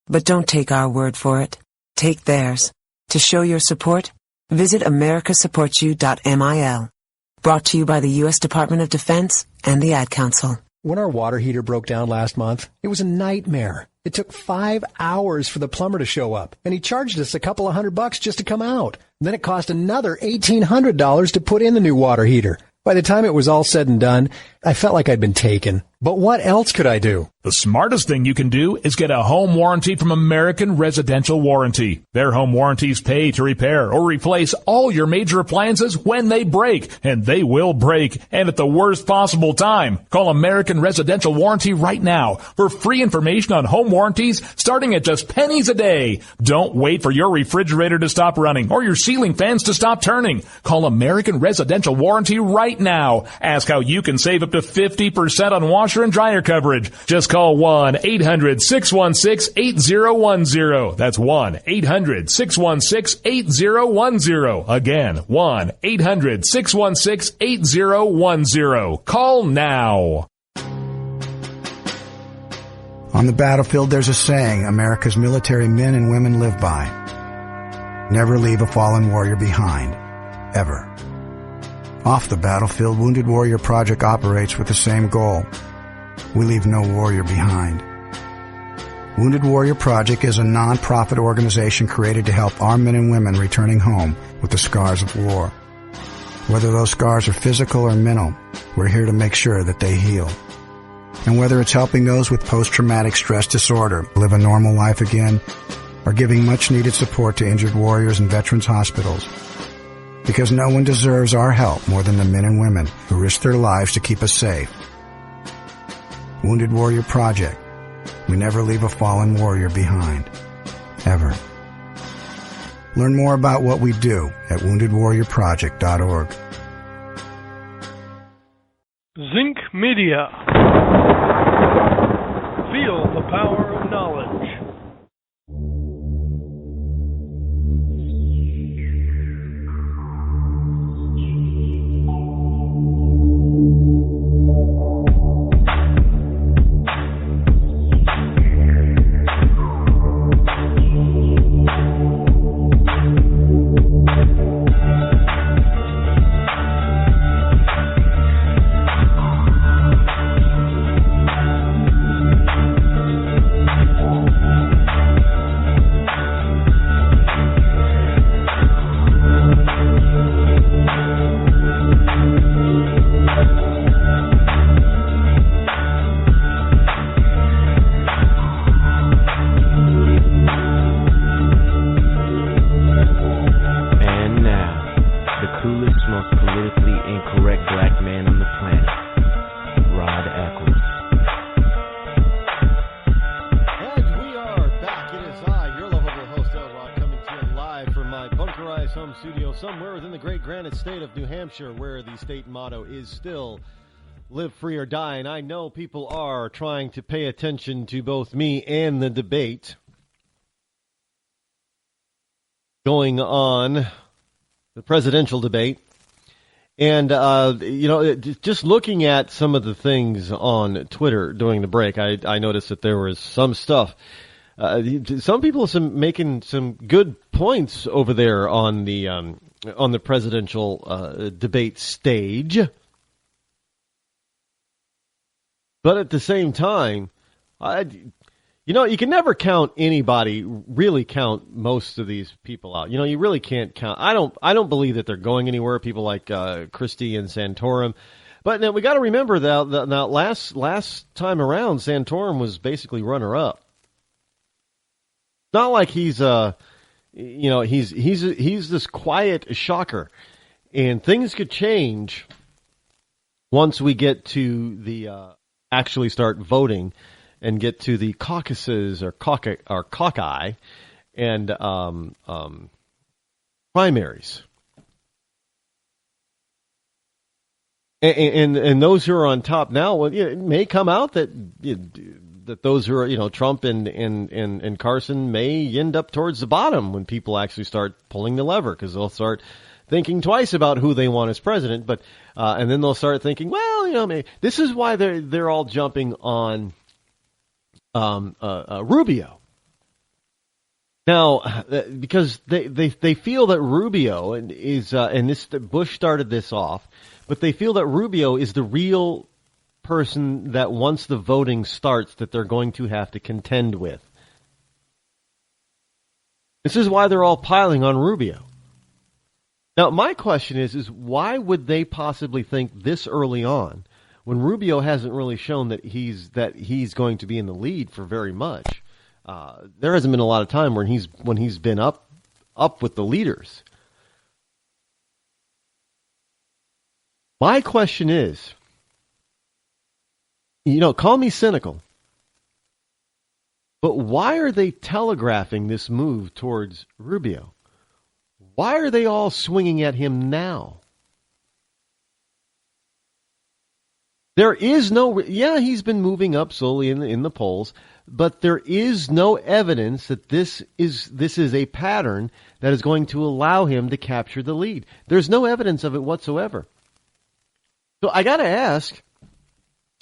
But don't take our word for it. Take theirs. To show your support, visit americasupportyou.mil. Brought to you by the U.S. Department of Defense and the Ad Council. When our water heater broke down last month, it was a nightmare. It took 5 hours for the plumber to show up, and he charged us a couple of $100 just to come out. Then it cost another $1,800 to put in the new water heater. By the time it was all said and done, I felt like I'd been taken. But what else could I do? The smartest thing you can do is get a home warranty from American Residential Warranty. Their home warranties pay to repair or replace all your major appliances when they break, and they will break, and at the worst possible time. Call American Residential Warranty right now for free information on home warranties starting at just pennies a day. Don't wait for your refrigerator to stop running or your ceiling fans to stop turning. Call American Residential Warranty right now. Ask how you can save up to 50% on washer and dryer coverage. Just call 1-800-616-8010. That's 1-800-616-8010. Again, 1-800-616-8010. Call now. On the battlefield, there's a saying America's military men and women live by. Never leave a fallen warrior behind. Ever. Off the battlefield, Wounded Warrior Project operates with the same goal. We leave no warrior behind. Wounded Warrior Project is a non-profit organization created to help our men and women returning home with the scars of war. Whether those scars are physical or mental, we're here to make sure that they heal. And whether it's helping those with post-traumatic stress disorder live a normal life again, or giving much-needed support to injured warriors in veterans' hospitals, because no one deserves our help more than the men and women who risk their lives to keep us safe. Wounded Warrior Project. We never leave a fallen warrior behind. Ever. Learn more about what we do at woundedwarriorproject.org. Zinc Media. Feel the power of knowledge. Where the state motto is still live free or die, and I know people are trying to pay attention to both me and the debate going on, the presidential debate. And just looking at some of the things on Twitter during the break, I noticed that there was some stuff. Some people are making some good points over there on the presidential debate stage. But at the same time, you can never count anybody, really count most of these people out. You really can't count. I don't believe that they're going anywhere, people like Christie and Santorum. But now we got to remember that last time around, Santorum was basically runner-up. Not like he's he's this quiet shocker, and things could change once we get to the actually start voting and get to the caucuses or caucus and primaries, and those who are on top now, well, it may come out that those who are, Trump and Carson may end up towards the bottom when people actually start pulling the lever, because they'll start thinking twice about who they want as president. But and then they'll start thinking, well, maybe this is why they're all jumping on Rubio now, because they feel that Rubio is and Bush started this off, but they feel that Rubio is the real person that once the voting starts that they're going to have to contend with. This is why they're all piling on Rubio. Now, my question is why would they possibly think this early on, when Rubio hasn't really shown that he's going to be in the lead for very much. There hasn't been a lot of time when he's been up with the leaders. My question is, call me cynical, but why are they telegraphing this move towards Rubio? Why are they all swinging at him now? There is he's been moving up slowly in the polls, but there is no evidence that this is a pattern that is going to allow him to capture the lead. There's no evidence of it whatsoever. So I got to ask,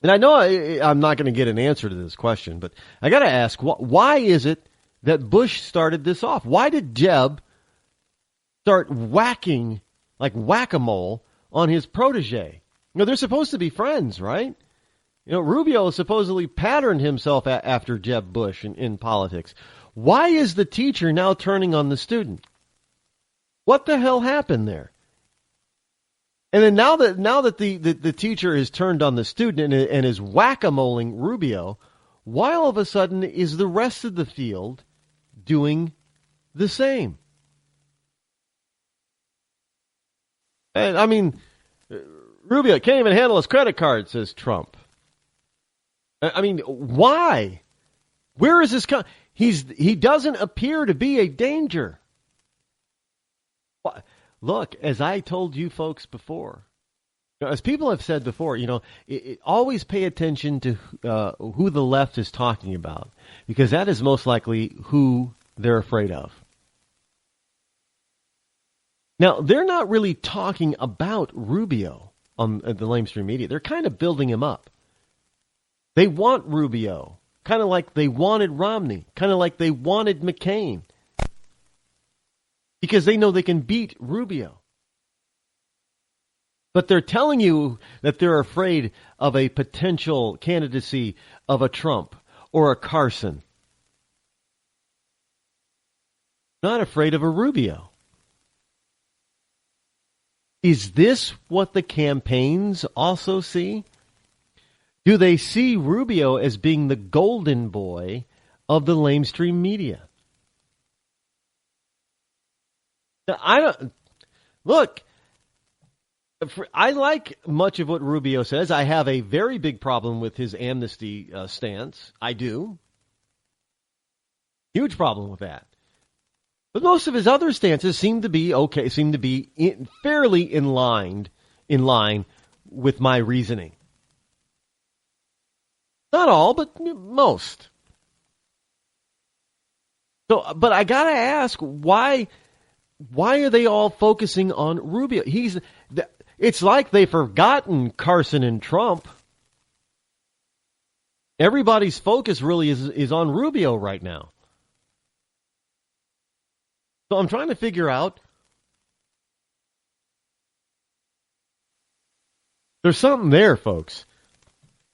and I know I'm not going to get an answer to this question, but I got to ask, why is it that Bush started this off? Why did Jeb start whacking like whack-a-mole on his protege? They're supposed to be friends, right? Rubio supposedly patterned himself after Jeb Bush in politics. Why is the teacher now turning on the student? What the hell happened there? And then now that the teacher has turned on the student and is whack-a-moling Rubio, why all of a sudden is the rest of the field doing the same? And I mean, Rubio can't even handle his credit card, says Trump. I mean, why? Where is this he doesn't appear to be a danger. Look, as I told you folks before, as people have said before, always pay attention to who the left is talking about, because that is most likely who they're afraid of. Now, they're not really talking about Rubio on the lamestream media. They're kind of building him up. They want Rubio, kind of like they wanted Romney, kind of like they wanted McCain, because they know they can beat Rubio. But they're telling you that they're afraid of a potential candidacy of a Trump or a Carson. Not afraid of a Rubio. Is this what the campaigns also see? Do they see Rubio as being the golden boy of the lamestream media? Now, I like much of what Rubio says. I have a very big problem with his amnesty stance. I do. Huge problem with that. But most of his other stances seem to be okay, fairly in line with my reasoning. Not all, but most. So, but I gotta ask, why are they all focusing on Rubio? It's like they've forgotten Carson and Trump. Everybody's focus really is on Rubio right now. So I'm trying to figure out. There's something there, folks.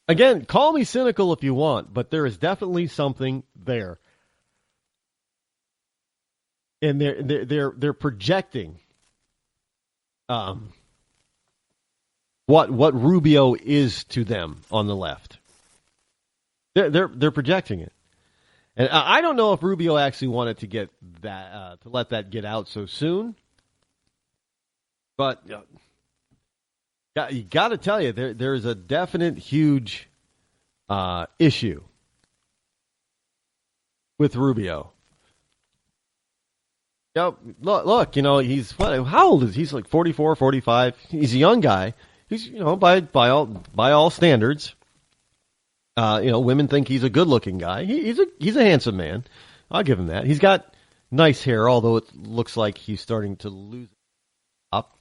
Again, call me cynical if you want, but there is definitely something there. And they're projecting what Rubio is to them on the left. They're projecting it. And I don't know if Rubio actually wanted to get that to let that get out so soon. But you got to tell you, there's a definite huge issue with Rubio. Look, he's how old is he? He's like 44, 45. He's a young guy. He's by all standards. Women think he's a good-looking guy. He's a handsome man. I'll give him that. He's got nice hair, although it looks like he's starting to lose it up.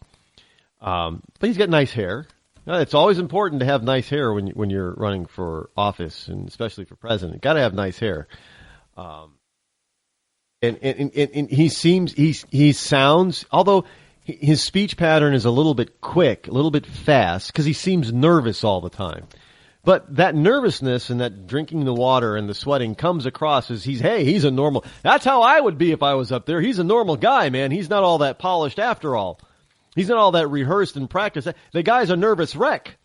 But he's got nice hair. It's always important to have nice hair when you're running for office, and especially for president. Got to have nice hair. And he sounds, although his speech pattern is a little bit quick, a little bit fast, because he seems nervous all the time. But that nervousness and that drinking the water and the sweating comes across as he's a normal. That's how I would be if I was up there. He's a normal guy, man. He's not all that polished after all. He's not all that rehearsed and practiced. The guy's a nervous wreck.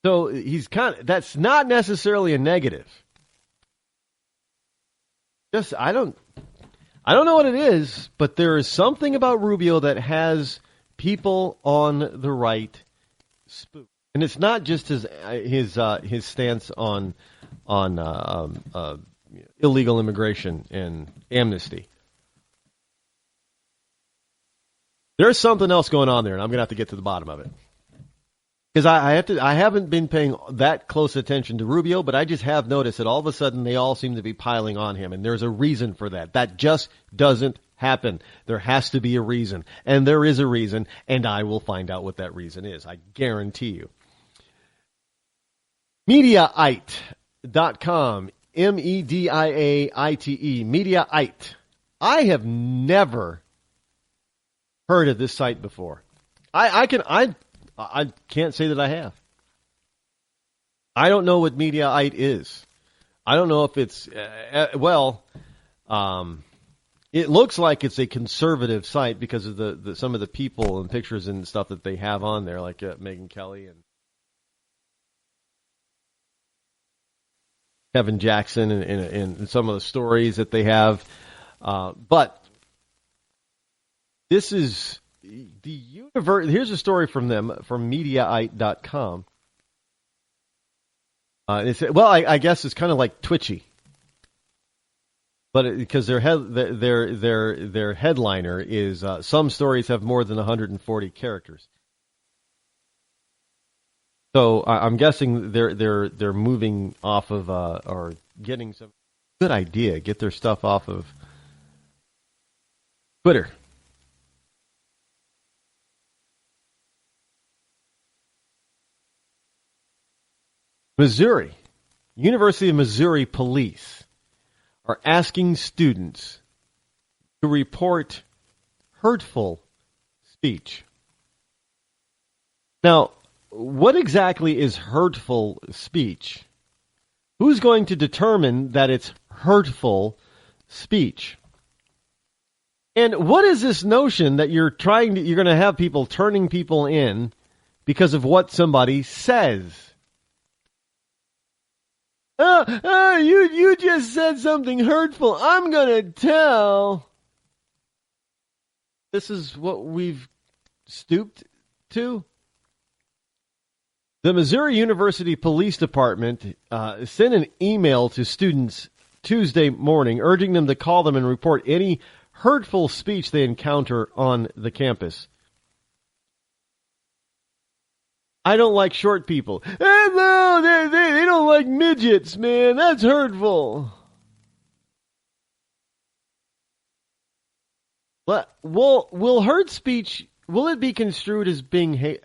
So that's not necessarily a negative. Just, I don't know what it is, but there is something about Rubio that has people on the right spooked. And it's not just his stance on illegal immigration and amnesty. There's something else going on there, and I'm going to have to get to the bottom of it. Because I haven't been paying that close attention to Rubio, but I just have noticed that all of a sudden they all seem to be piling on him, and there's a reason for that. That just doesn't happen. There has to be a reason, and there is a reason, and I will find out what that reason is. I guarantee you. Mediaite.com, Mediaite, Mediaite. I have never heard of this site before. I can't say that I have. I don't know what Mediaite is. I don't know if it's, it looks like it's a conservative site because of some of the people and pictures and stuff that they have on there, like Megyn Kelly and Kevin Jackson and some of the stories that they have. But this is the universe. Here's a story from them, from Mediaite.com. I guess it's kind of like Twitchy, but because their headliner is some stories have more than 140 characters. So I'm guessing they're moving off of or getting some good idea. Get their stuff off of Twitter. Missouri, University of Missouri police are asking students to report hurtful speech. Now, what exactly is hurtful speech? Who's going to determine that it's hurtful speech? And what is this notion that you're going to have people turning people in because of what somebody says? You just said something hurtful. I'm going to tell. This is what we've stooped to. The Missouri University Police Department sent an email to students Tuesday morning urging them to call them and report any hurtful speech they encounter on the campus. I don't like short people. No, they don't like midgets, man. That's hurtful. But will hurt speech, will it be construed as being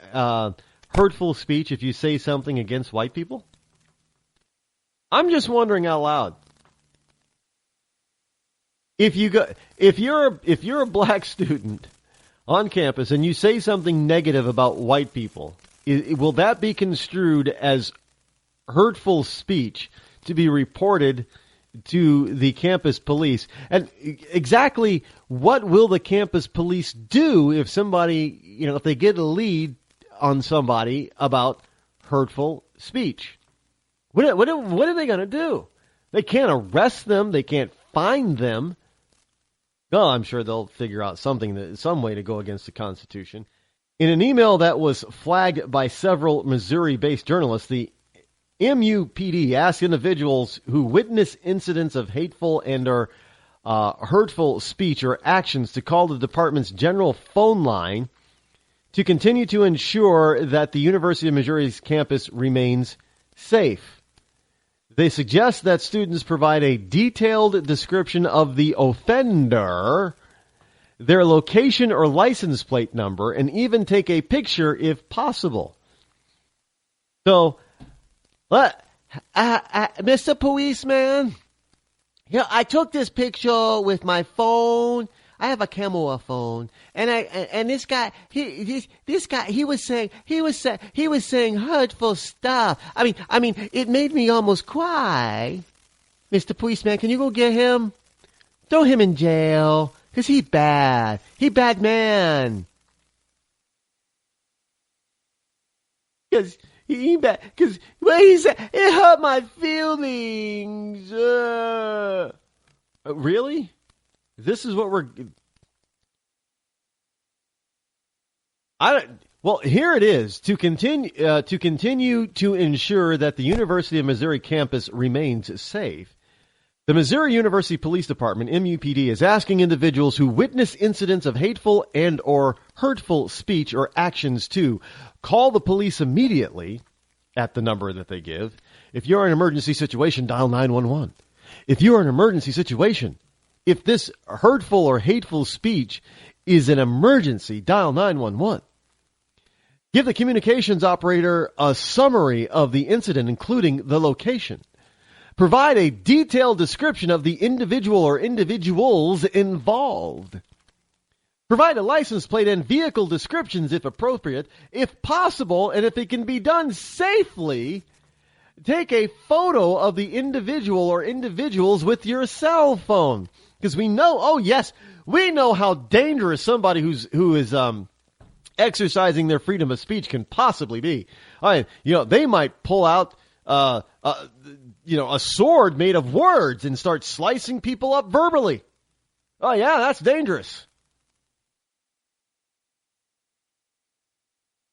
hurtful speech if you say something against white people? I'm just wondering out loud. If you're a black student on campus and you say something negative about white people, will that be construed as hurtful speech to be reported to the campus police? And exactly what will the campus police do if somebody, if they get a lead on somebody about hurtful speech? What are they going to do? They can't arrest them. They can't fine them. Well, I'm sure they'll figure out some way to go against the Constitution. In an email that was flagged by several Missouri-based journalists, the MUPD asked individuals who witness incidents of hateful and or hurtful speech or actions to call the department's general phone line to continue to ensure that the University of Missouri's campus remains safe. They suggest that students provide a detailed description of the offender, their location or license plate number, and even take a picture if possible. So, Mr. Policeman, I took this picture with my phone. I have a camera phone, and this guy, he was saying hurtful stuff. I mean, it made me almost cry. Mr. Policeman, can you go get him? Throw him in jail. 'Cause he bad. He bad man. 'Cause because what he said, it hurt my feelings. Really? This is what we're... Well, here it is. To continue to ensure that the University of Missouri campus remains safe, the Missouri University Police Department, MUPD, is asking individuals who witness incidents of hateful and or hurtful speech or actions to call the police immediately at the number that they give. If you're in an emergency situation, dial 911. If you're in an emergency situation, if this hurtful or hateful speech is an emergency, dial 911. Give the communications operator a summary of the incident, including the location. Provide a detailed description of the individual or individuals involved. Provide a license plate and vehicle descriptions if appropriate. If possible, and if it can be done safely, take a photo of the individual or individuals with your cell phone. Because we know, we know how dangerous somebody who is exercising their freedom of speech can possibly be. They might pull out a sword made of words and start slicing people up verbally. Oh, yeah, that's dangerous.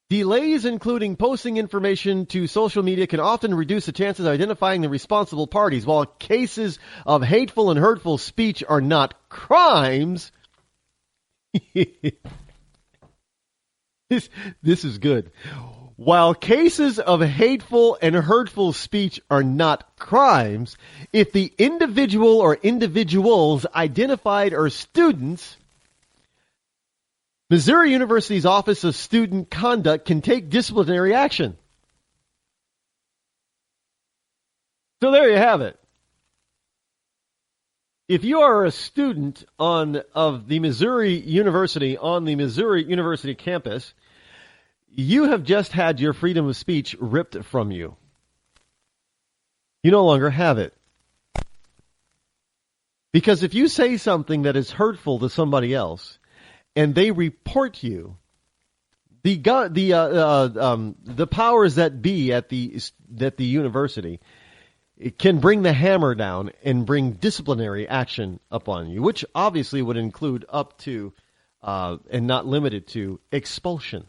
Delays, including posting information to social media, can often reduce the chances of identifying the responsible parties. While cases of hateful and hurtful speech are not crimes, this is good. While cases of hateful and hurtful speech are not crimes, if the individual or individuals identified are students, Missouri University's Office of Student Conduct can take disciplinary action. So there you have it. If you are a student of the Missouri University on the Missouri University campus, you have just had your freedom of speech ripped from you. You no longer have it. Because if you say something that is hurtful to somebody else and they report you, the powers that be at the university can bring the hammer down and bring disciplinary action upon you, which obviously would include up to and not limited to expulsion.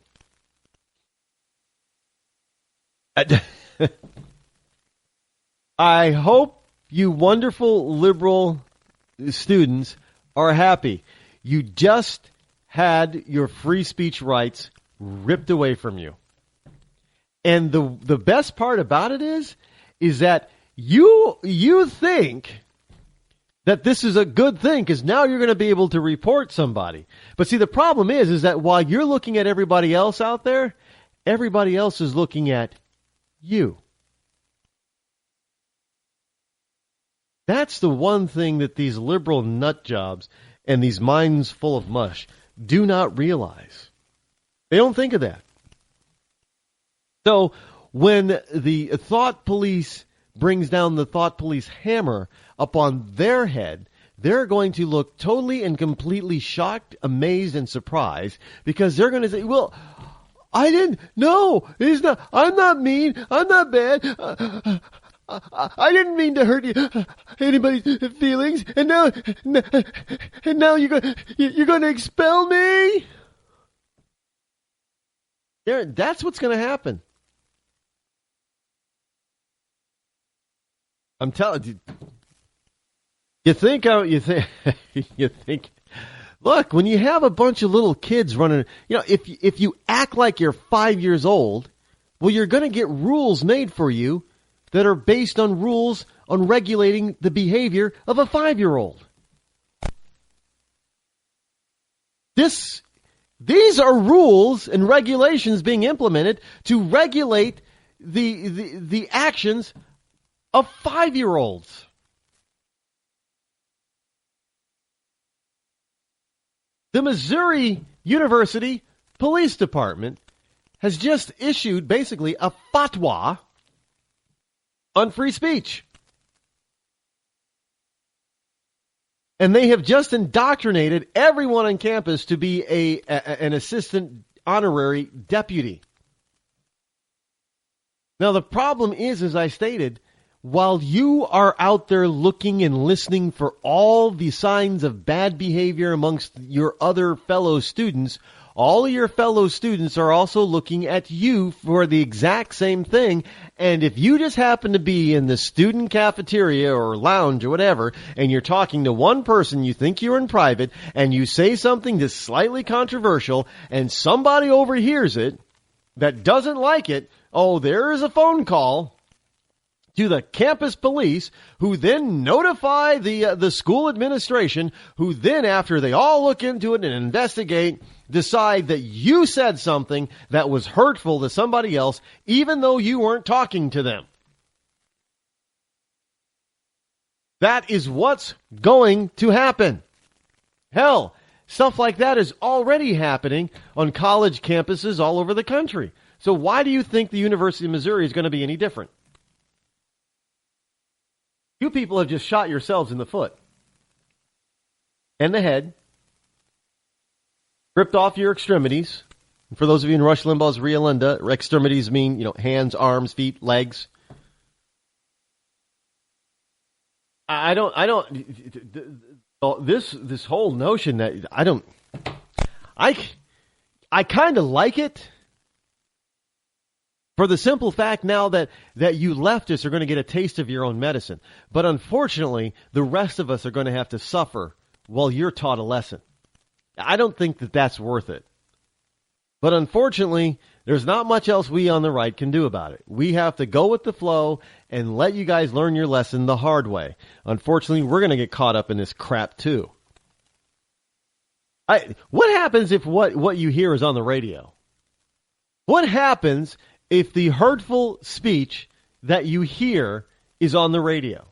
I hope you wonderful liberal students are happy. You just had your free speech rights ripped away from you. And the best part about it is that you think that this is a good thing because now you're going to be able to report somebody. But see, the problem is that while you're looking at everybody else out there, everybody else is looking at you. That's the one thing that these liberal nut jobs and these minds full of mush do not realize. They don't think of that. So when the thought police brings down the thought police hammer upon their head, they're going to look totally and completely shocked, amazed, and surprised because they're going to say, well, I didn't, no, it's not, I'm not mean, I'm not bad, I didn't mean to hurt anybody's feelings, and now you're going to expel me? That's what's going to happen. I'm telling you. You think. Look, when you have a bunch of little kids running, if you act like you're 5 years old, well, you're going to get rules made for you that are based on rules on regulating the behavior of a 5-year-old. These are rules and regulations being implemented to regulate the actions of 5-year-olds. The Missouri University Police Department has just issued basically a fatwa on free speech. And they have just indoctrinated everyone on campus to be an assistant honorary deputy. Now, the problem is, as I stated, while you are out there looking and listening for all the signs of bad behavior amongst your other fellow students, all of your fellow students are also looking at you for the exact same thing. And if you just happen to be in the student cafeteria or lounge or whatever, and you're talking to one person, you think you're in private, and you say something that's slightly controversial, and somebody overhears it that doesn't like it, oh, there is a phone call to the campus police, who then notify the school administration, who then, after they all look into it and investigate, decide that you said something that was hurtful to somebody else, even though you weren't talking to them. That is what's going to happen. Hell, stuff like that is already happening on college campuses all over the country. So why do you think the University of Missouri is going to be any different? You people have just shot yourselves in the foot and the head, ripped off your extremities. For those of you in Rush Limbaugh's Ria Linda, extremities mean, hands, arms, feet, legs. This whole notion that I kind of like it. For the simple fact now that you leftists are going to get a taste of your own medicine. But unfortunately, the rest of us are going to have to suffer while you're taught a lesson. I don't think that that's worth it. But unfortunately, there's not much else we on the right can do about it. We have to go with the flow and let you guys learn your lesson the hard way. Unfortunately, we're going to get caught up in this crap too. What happens if what you hear is on the radio? What happens if the hurtful speech that you hear is on the radio?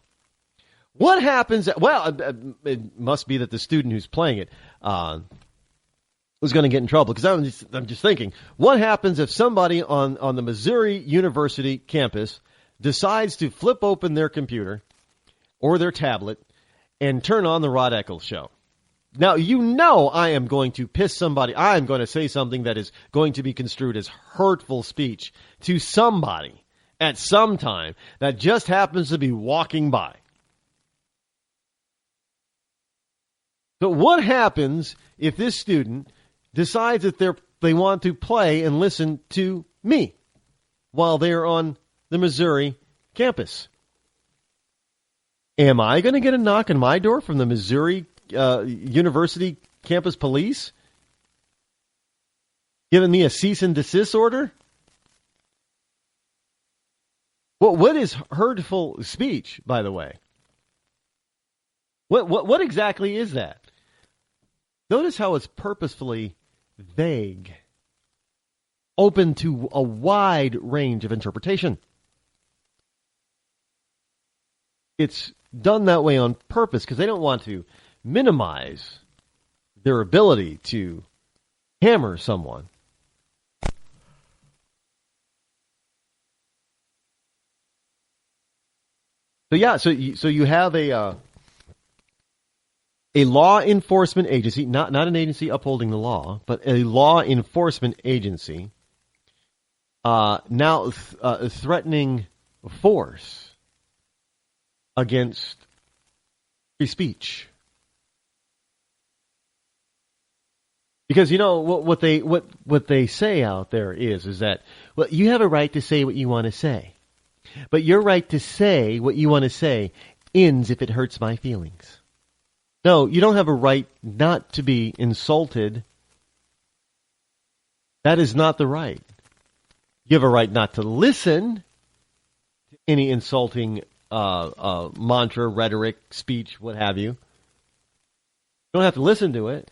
What happens? Well, it must be that the student who's playing it was going to get in trouble, because I'm just thinking, what happens if somebody on the Missouri University campus decides to flip open their computer or their tablet and turn on the Rod Eccles Show? Now, I am going to piss somebody. I am going to say something that is going to be construed as hurtful speech to somebody at some time that just happens to be walking by. So what happens if this student decides that they want to play and listen to me while they're on the Missouri campus? Am I going to get a knock on my door from the Missouri University campus police giving me a cease and desist order? What is hurtful speech, by the way? What exactly is that? Notice how it's purposefully vague, open to a wide range of interpretation. It's done that way on purpose because they don't want to minimize their ability to hammer someone. So you have a law enforcement agency, not an agency upholding the law, but a law enforcement agency now threatening force against free speech. Because what they say out there is that, well, you have a right to say what you want to say, but your right to say what you want to say ends if it hurts my feelings. No, you don't have a right not to be insulted. That is not the right. You have a right not to listen to any insulting mantra, rhetoric, speech, what have you. You don't have to listen to it.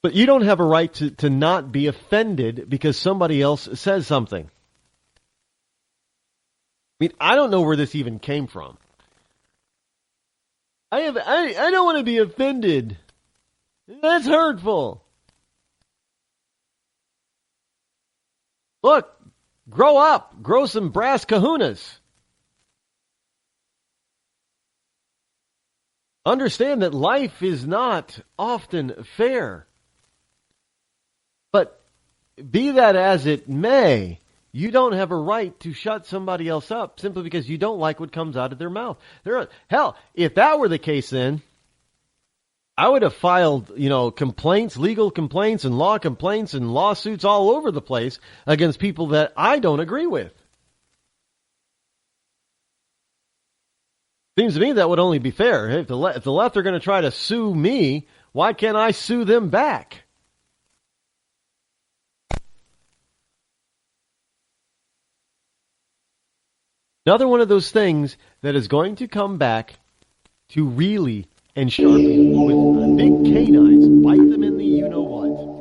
But you don't have a right to not be offended because somebody else says something. I mean, I don't know where this even came from. I don't want to be offended. That's hurtful. Look, grow up. Grow some brass kahunas. Understand that life is not often fair. But be that as it may, you don't have a right to shut somebody else up simply because you don't like what comes out of their mouth. Hell, if that were the case, then I would have filed, complaints, legal complaints and law complaints and lawsuits all over the place against people that I don't agree with. Seems to me that would only be fair. If the left are going to try to sue me, why can't I sue them back? Another one of those things that is going to come back to really and sharpie with big canines, bite them in the you-know-what.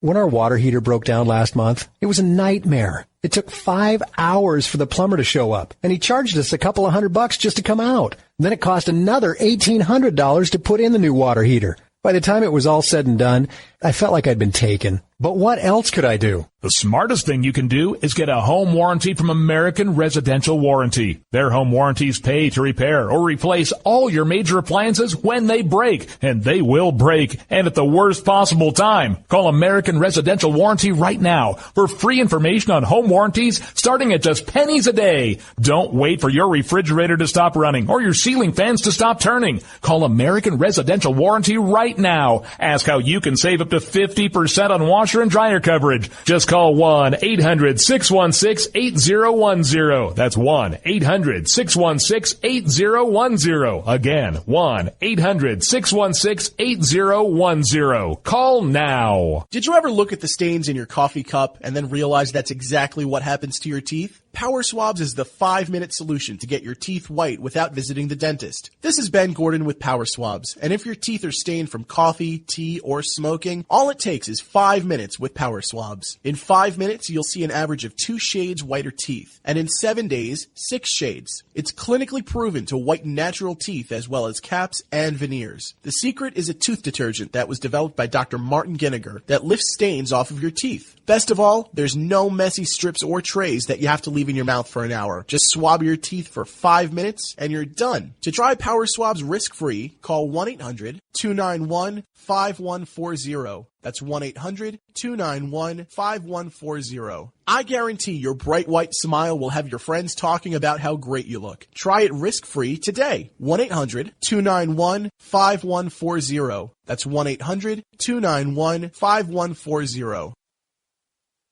When our water heater broke down last month, it was a nightmare. It took 5 hours for the plumber to show up, and he charged us a couple of $100 just to come out. And then it cost another $1,800 to put in the new water heater. By the time it was all said and done, I felt like I'd been taken. But what else could I do? The smartest thing you can do is get a home warranty from American Residential Warranty. Their home warranties pay to repair or replace all your major appliances when they break, and they will break, and at the worst possible time. Call American Residential Warranty right now for free information on home warranties starting at just pennies a day. Don't wait for your refrigerator to stop running or your ceiling fans to stop turning. Call American Residential Warranty right now. Ask how you can save up to 50% on washer and dryer coverage. Just call 1-800-616-8010. That's 1-800-616-8010. Again, 1-800-616-8010. Call now. Did you ever look at the stains in your coffee cup and then realize that's exactly what happens to your teeth? Power Swabs is the 5-minute solution to get your teeth white without visiting the dentist. This is Ben Gordon with Power Swabs, and if your teeth are stained from coffee, tea, or smoking, all it takes is 5 minutes with Power Swabs. In 5 minutes, you'll see an average of 2 shades whiter teeth, and in 7 days, 6 shades. It's clinically proven to whiten natural teeth as well as caps and veneers. The secret is a tooth detergent that was developed by Dr. Martin Ginniger that lifts stains off of your teeth. Best of all, there's no messy strips or trays that you have to leave in your mouth for an hour. Just swab your teeth for 5 minutes and you're done. To try Power Swabs risk-free, call 1-800-291-5140. That's 1-800-291-5140. I guarantee your bright white smile will have your friends talking about how great you look. Try it risk-free today. 1-800-291-5140. That's 1-800-291-5140.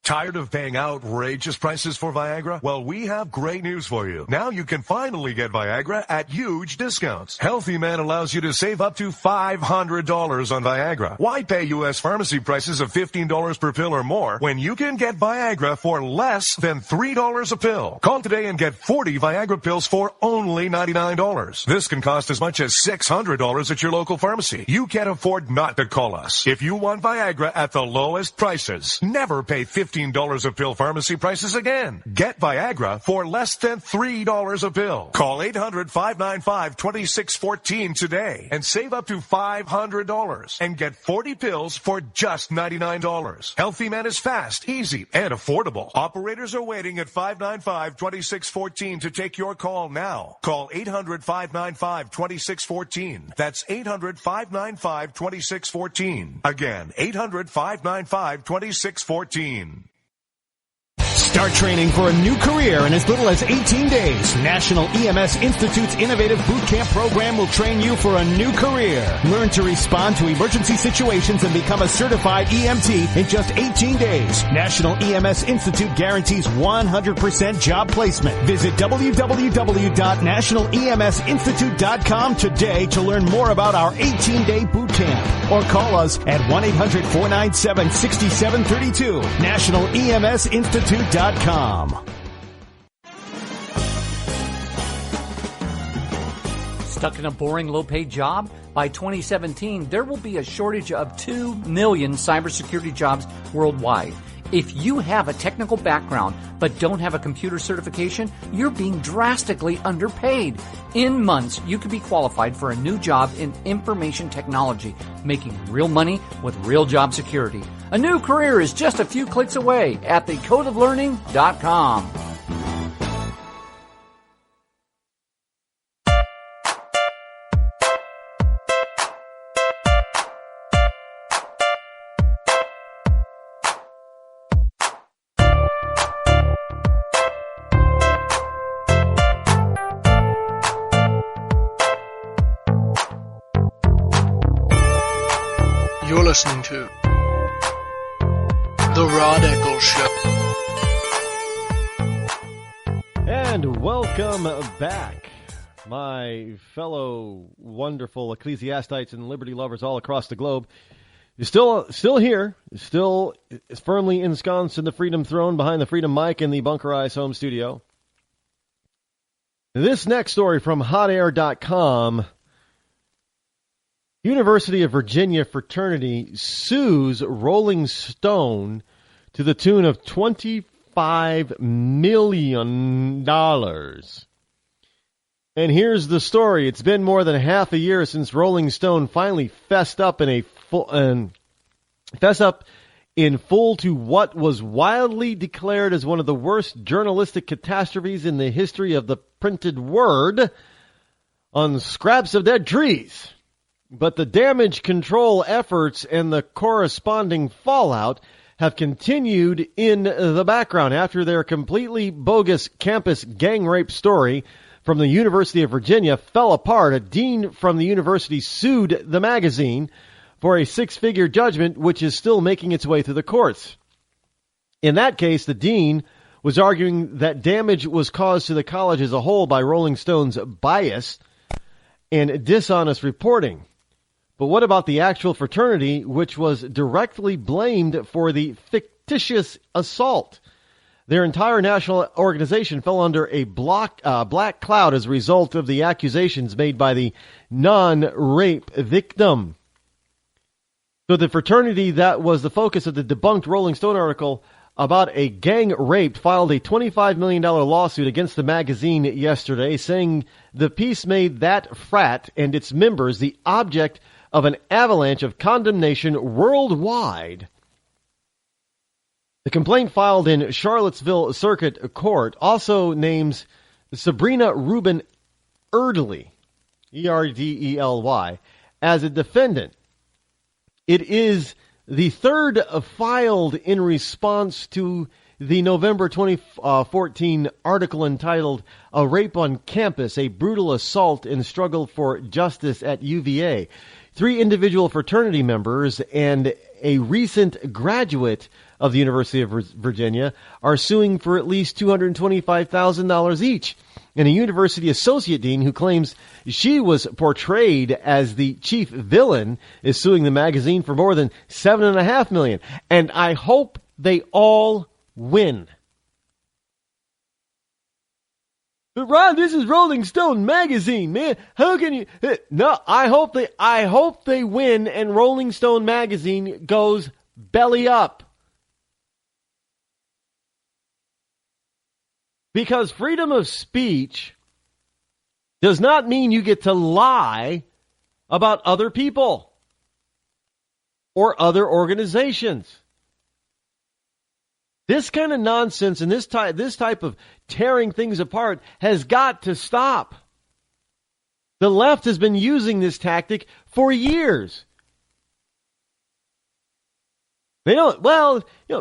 Tired of paying outrageous prices for Viagra? Well, we have great news for you. Now you can finally get Viagra at huge discounts. Healthy Man allows you to save up to $500 on Viagra. Why pay U.S. pharmacy prices of $15 per pill or more when you can get Viagra for less than $3 a pill? Call today and get 40 Viagra pills for only $99. This can cost as much as $600 at your local pharmacy. You can't afford not to call us. If you want Viagra at the lowest prices, never pay $15 a pill pharmacy prices again. Get Viagra for less than $3 a pill. Call 800-595-2614 today and save up to $500 and get 40 pills for just $99. Healthy Man is fast, easy, and affordable. Operators are waiting at 595-2614 to take your call now. Call 800-595-2614. That's 800-595-2614. Again, 800-595-2614. Start training for a new career in as little as 18 days. National EMS Institute's innovative boot camp program will train you for a new career. Learn to respond to emergency situations and become a certified EMT in just 18 days. National EMS Institute guarantees 100% job placement. Visit www.nationaleMSinstitute.com today to learn more about our 18-day boot camp. Or call us at 1-800-497-6732. NationalEMSinstitute.com. Stuck in a boring, low-paid job? By 2017, there will be a shortage of 2 million cybersecurity jobs worldwide. If you have a technical background but don't have a computer certification, you're being drastically underpaid. In months, you could be qualified for a new job in information technology, making real money with real job security. A new career is just a few clicks away at thecodeoflearning.com. You're listening to The Rod Eccles Show. And welcome back, my fellow wonderful ecclesiastites and liberty lovers all across the globe. You're still here, still firmly ensconced in the Freedom Throne behind the Freedom Mic in the Bunkerized Home Studio. This next story from hotair.com. University of Virginia fraternity sues Rolling Stone to the tune of $25 million. And here's the story. It's been more than half a year since Rolling Stone finally fessed up in full to what was wildly declared as one of the worst journalistic catastrophes in the history of the printed word on scraps of dead trees. But the damage control efforts and the corresponding fallout have continued in the background after their completely bogus campus gang rape story from the University of Virginia fell apart. A dean from the university sued the magazine for a six-figure judgment, which is still making its way through the courts. In that case, the dean was arguing that damage was caused to the college as a whole by Rolling Stone's bias and dishonest reporting. But what about the actual fraternity, which was directly blamed for the fictitious assault? Their entire national organization fell under a black cloud as a result of the accusations made by the non-rape victim. So the fraternity that was the focus of the debunked Rolling Stone article about a gang rape filed a $25 million lawsuit against the magazine yesterday, saying the piece made that frat and its members the object of an avalanche of condemnation worldwide. The complaint filed in Charlottesville Circuit Court also names Sabrina Rubin Erdely, Erdely, as a defendant. It is the third filed in response to the November 2014 article entitled "A Rape on Campus, a Brutal Assault and Struggle for Justice at UVA." 3 individual fraternity members and a recent graduate of the University of Virginia are suing for at least $225,000 each. And a university associate dean who claims she was portrayed as the chief villain is suing the magazine for more than $7.5 million. And I hope they all win. But Ron, this is Rolling Stone magazine, man. How can you? No, I hope they win, and Rolling Stone magazine goes belly up. Because freedom of speech does not mean you get to lie about other people or other organizations. This kind of nonsense and this type of tearing things apart has got to stop. The left has been using this tactic for years. They don't,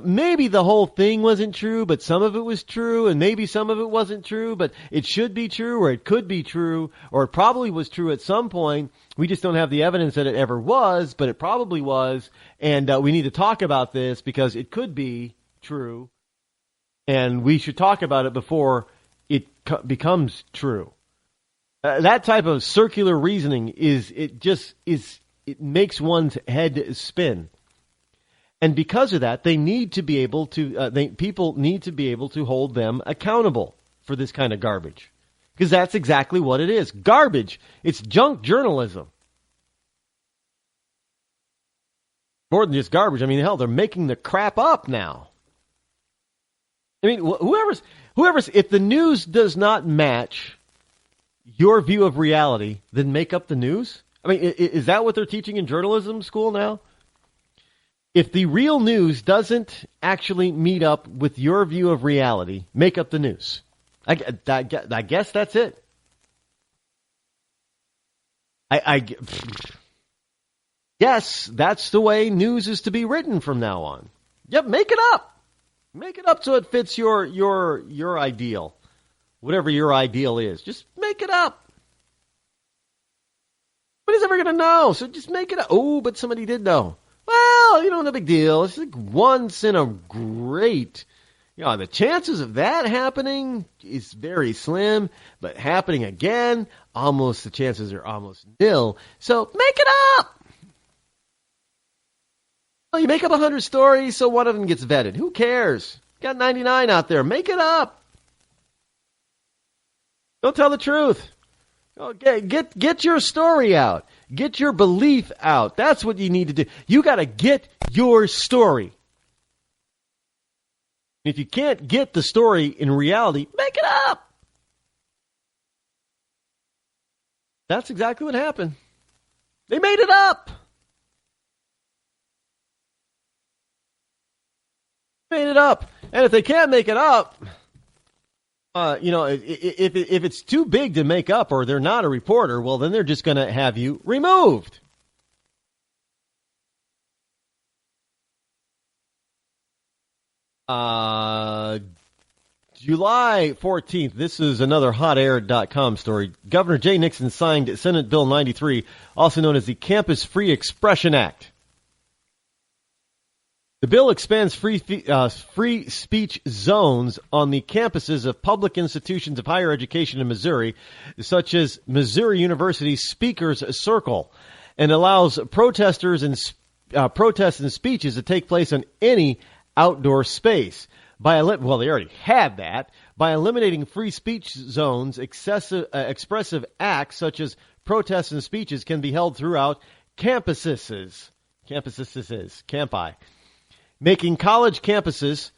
maybe the whole thing wasn't true, but some of it was true, and maybe some of it wasn't true, but it should be true, or it could be true, or it probably was true at some point. We just don't have the evidence that it ever was, but it probably was, and we need to talk about this because it could be true, and we should talk about it before it becomes true. That type of circular reasoning it makes one's head spin. And because of that, they need to be able to. People need to be able to hold them accountable for this kind of garbage, because that's exactly what it is: garbage. It's junk journalism. More than just garbage. I mean, hell, they're making the crap up now. I mean, whoever's. If the news does not match your view of reality, then make up the news. I mean, is that what they're teaching in journalism school now? If the real news doesn't actually meet up with your view of reality, make up the news. I guess that's it. Yes, that's the way news is to be written from now on. Yep, make it up. Make it up so it fits your ideal. Whatever your ideal is. Just make it up. Nobody's ever going to know, so just make it up. Oh, but somebody did know. well, no big deal. It's like once in a great, the chances of that happening is very slim, but happening again, the chances are almost nil. So make it up. Well, you make up 100 stories, so one of them gets vetted. Who cares? Got 99 out there. Make it up. Don't tell the truth. Get your story out. Get your belief out. That's what you need to do. You got to get your story. If you can't get the story in reality, make it up. That's exactly what happened. They made it up. Made it up. And if they can't make it up, if it's too big to make up or they're not a reporter, well, then they're just going to have you removed. July 14th, this is another hotair.com story. Governor Jay Nixon signed Senate Bill 93, also known as the Campus Free Expression Act. The bill expands free speech zones on the campuses of public institutions of higher education in Missouri, such as Mizzu University Speakers Circle, and allows protests and speeches to take place in any outdoor space. They already had that. By eliminating free speech zones, expressive acts such as protests and speeches can be held throughout campi, making college campuses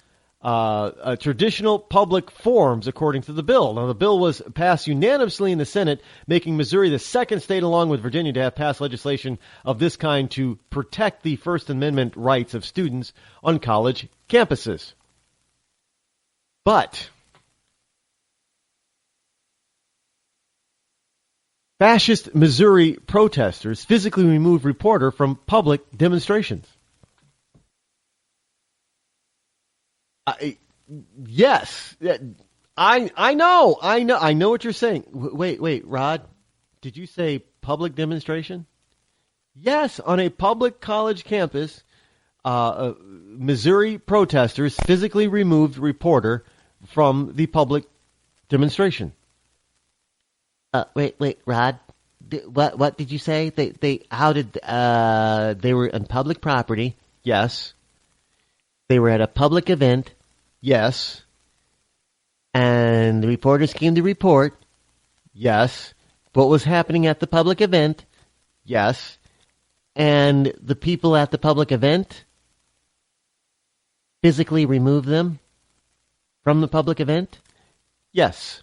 traditional public forums, according to the bill. Now, the bill was passed unanimously in the Senate, making Missouri the second state, along with Virginia, to have passed legislation of this kind to protect the First Amendment rights of students on college campuses. But fascist Missouri protesters physically removed reporter from public demonstrations. Yes, I know what you're saying. Wait, Rod, did you say public demonstration? Yes, on a public college campus, Missouri protesters physically removed reporter from the public demonstration. Wait, Rod, what did you say? They were on public property. Yes. They were at a public event. Yes. And the reporters came to report. Yes. What was happening at the public event. Yes. And the people at the public event physically removed them from the public event? Yes.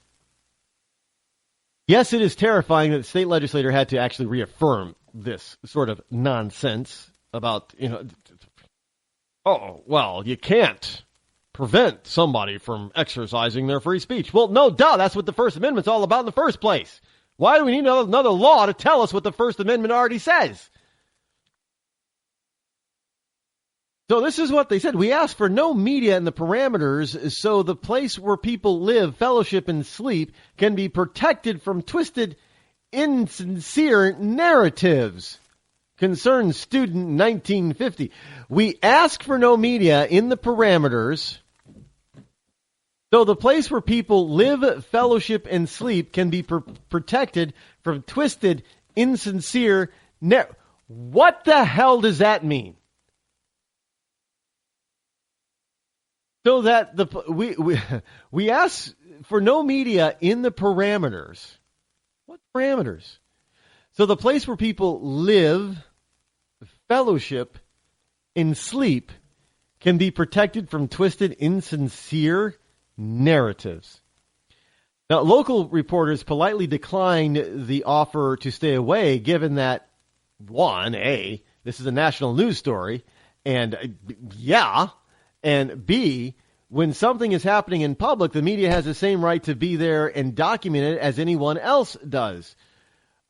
Yes, it is terrifying that the state legislator had to actually reaffirm this sort of nonsense about, you can't prevent somebody from exercising their free speech. Well, no duh, that's what the First Amendment's all about in the first place. Why do we need another law to tell us what the First Amendment already says? So this is what they said. We asked for no media in the parameters so the place where people live, fellowship, and sleep can be protected from twisted, insincere narratives. Concerned student 1950. We ask for no media in the parameters so the place where people live, fellowship, and sleep can be protected from twisted, insincere What the hell does that mean? So that we ask for no media in the parameters. What parameters? So the place where people live, fellowship, and sleep can be protected from twisted, insincere narratives. Now, local reporters politely declined the offer to stay away, given that, this is a national news story, and and B, when something is happening in public, the media has the same right to be there and document it as anyone else does.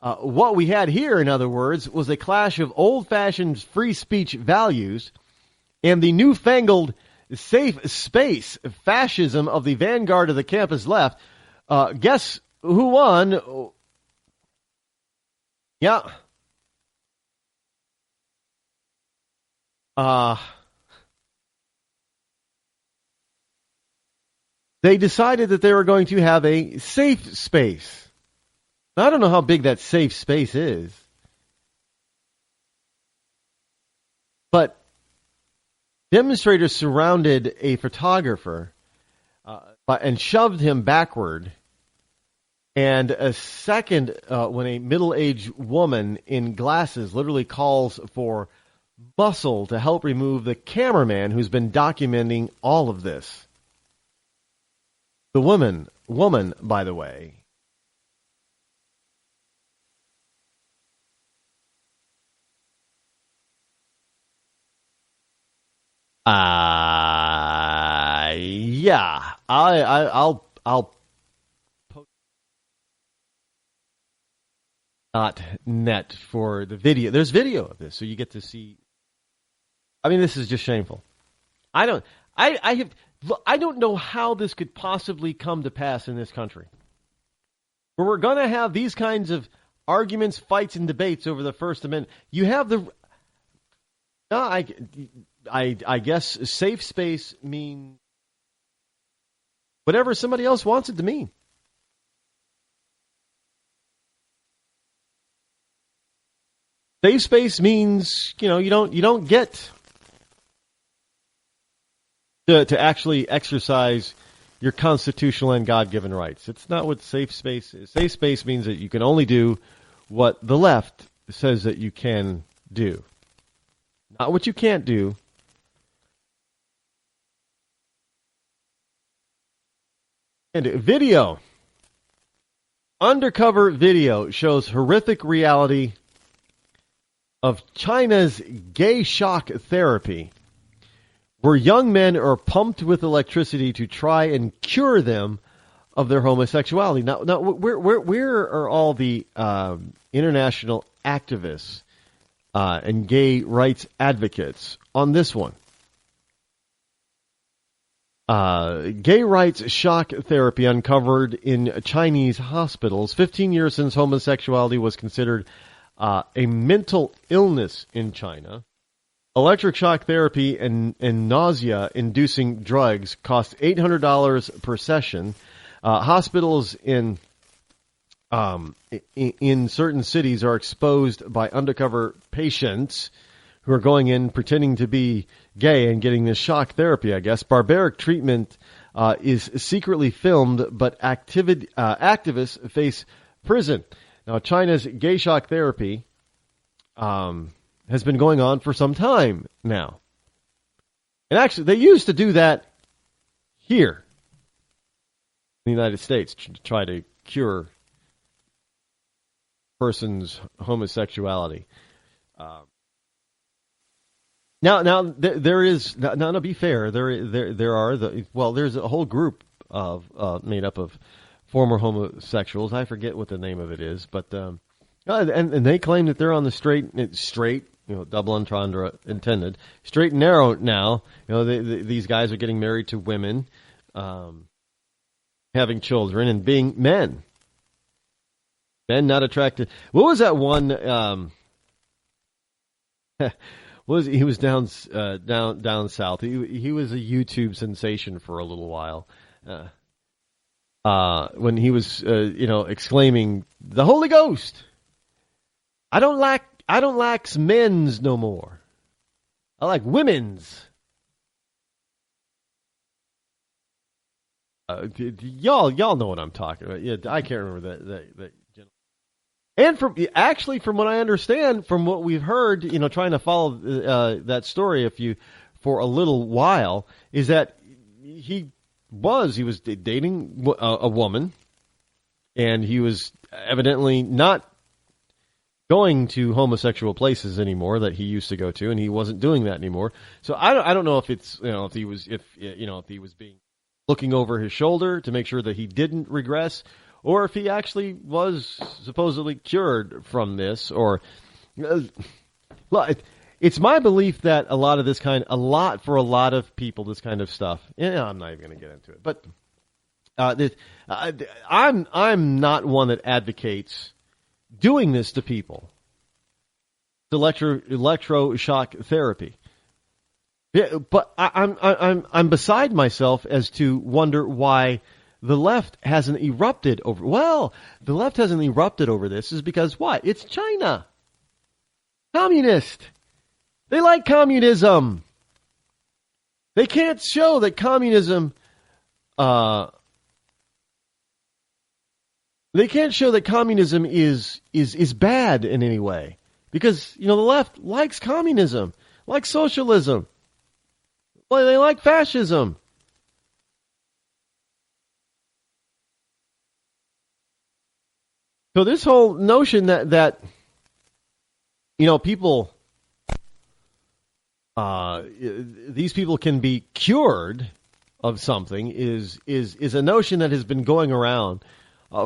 What we had here, in other words, was a clash of old-fashioned free speech values and the newfangled safe space fascism of the vanguard of the campus left. Guess who won? Yeah. they decided that they were going to have a safe space. Now, I don't know how big that safe space is, but demonstrators surrounded a photographer and shoved him backward. And a second, when a middle-aged woman in glasses literally calls for muscle to help remove the cameraman who's been documenting all of this. The woman, by the way, yeah, I'll post .net for the video. There's video of this, so you get to see. I mean, this is just shameful. I don't know how this could possibly come to pass in this country, where we're going to have these kinds of arguments, fights, and debates over the First Amendment. You have the. No, I guess safe space means whatever somebody else wants it to mean. Safe space means, you don't get to actually exercise your constitutional and God-given rights. It's not what safe space is. Safe space means that you can only do what the left says that you can do. Not what you can't do. And video. Undercover video shows horrific reality of China's gay shock therapy, where young men are pumped with electricity to try and cure them of their homosexuality. Now, where are all the international activists and gay rights advocates on this one? Gay rights shock therapy uncovered in Chinese hospitals 15 years since homosexuality was considered a mental illness in China. Electric shock therapy and nausea-inducing drugs cost $800 per session. Hospitals in certain cities are exposed by undercover patients who are going in pretending to be gay and getting this shock therapy, I guess. Barbaric treatment is secretly filmed, but activists face prison. Now, China's gay shock therapy has been going on for some time now. And actually, they used to do that here in the United States to try to cure person's homosexuality. Now there is now to be fair, there are there's a whole group of made up of former homosexuals. I forget what the name of it is, but and they claim that they're on the straight, double entendre intended, straight and narrow now. These guys are getting married to women, having children, and being men. Men not attracted. What was that one? He was down south. He was a YouTube sensation for a little while. When he was exclaiming, "The Holy Ghost! I don't like men's no more. I like women's." Y'all know what I'm talking about. Yeah, I can't remember that. And from what I understand, from what we've heard, trying to follow that story for a little while, is that he was dating a woman, and he was evidently not going to homosexual places anymore that he used to go to, and he wasn't doing that anymore. So I don't know if it's if he was being looking over his shoulder to make sure that he didn't regress, or if he actually was supposedly cured from this, or it's my belief that a lot of people, this kind of stuff. I'm not even going to get into it, but I'm not one that advocates doing this to people. Electroshock therapy. Yeah, but I'm beside myself as to wonder why the left hasn't erupted over. Well, the left hasn't erupted over this is because what? It's China. Communist. They like communism. They can't show that communism. They can't show that communism is bad in any way because the left likes communism, likes socialism. Well, they like fascism. So this whole notion that people, these people can be cured of something is a notion that has been going around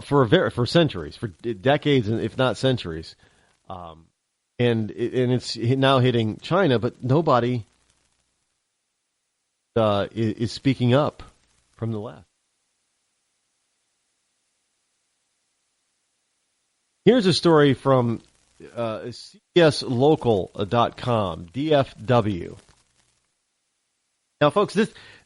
for centuries, for decades, if not centuries, and it's now hitting China, but nobody is speaking up from the left. Here's a story from CBSLocal.com, DFW. Now, folks,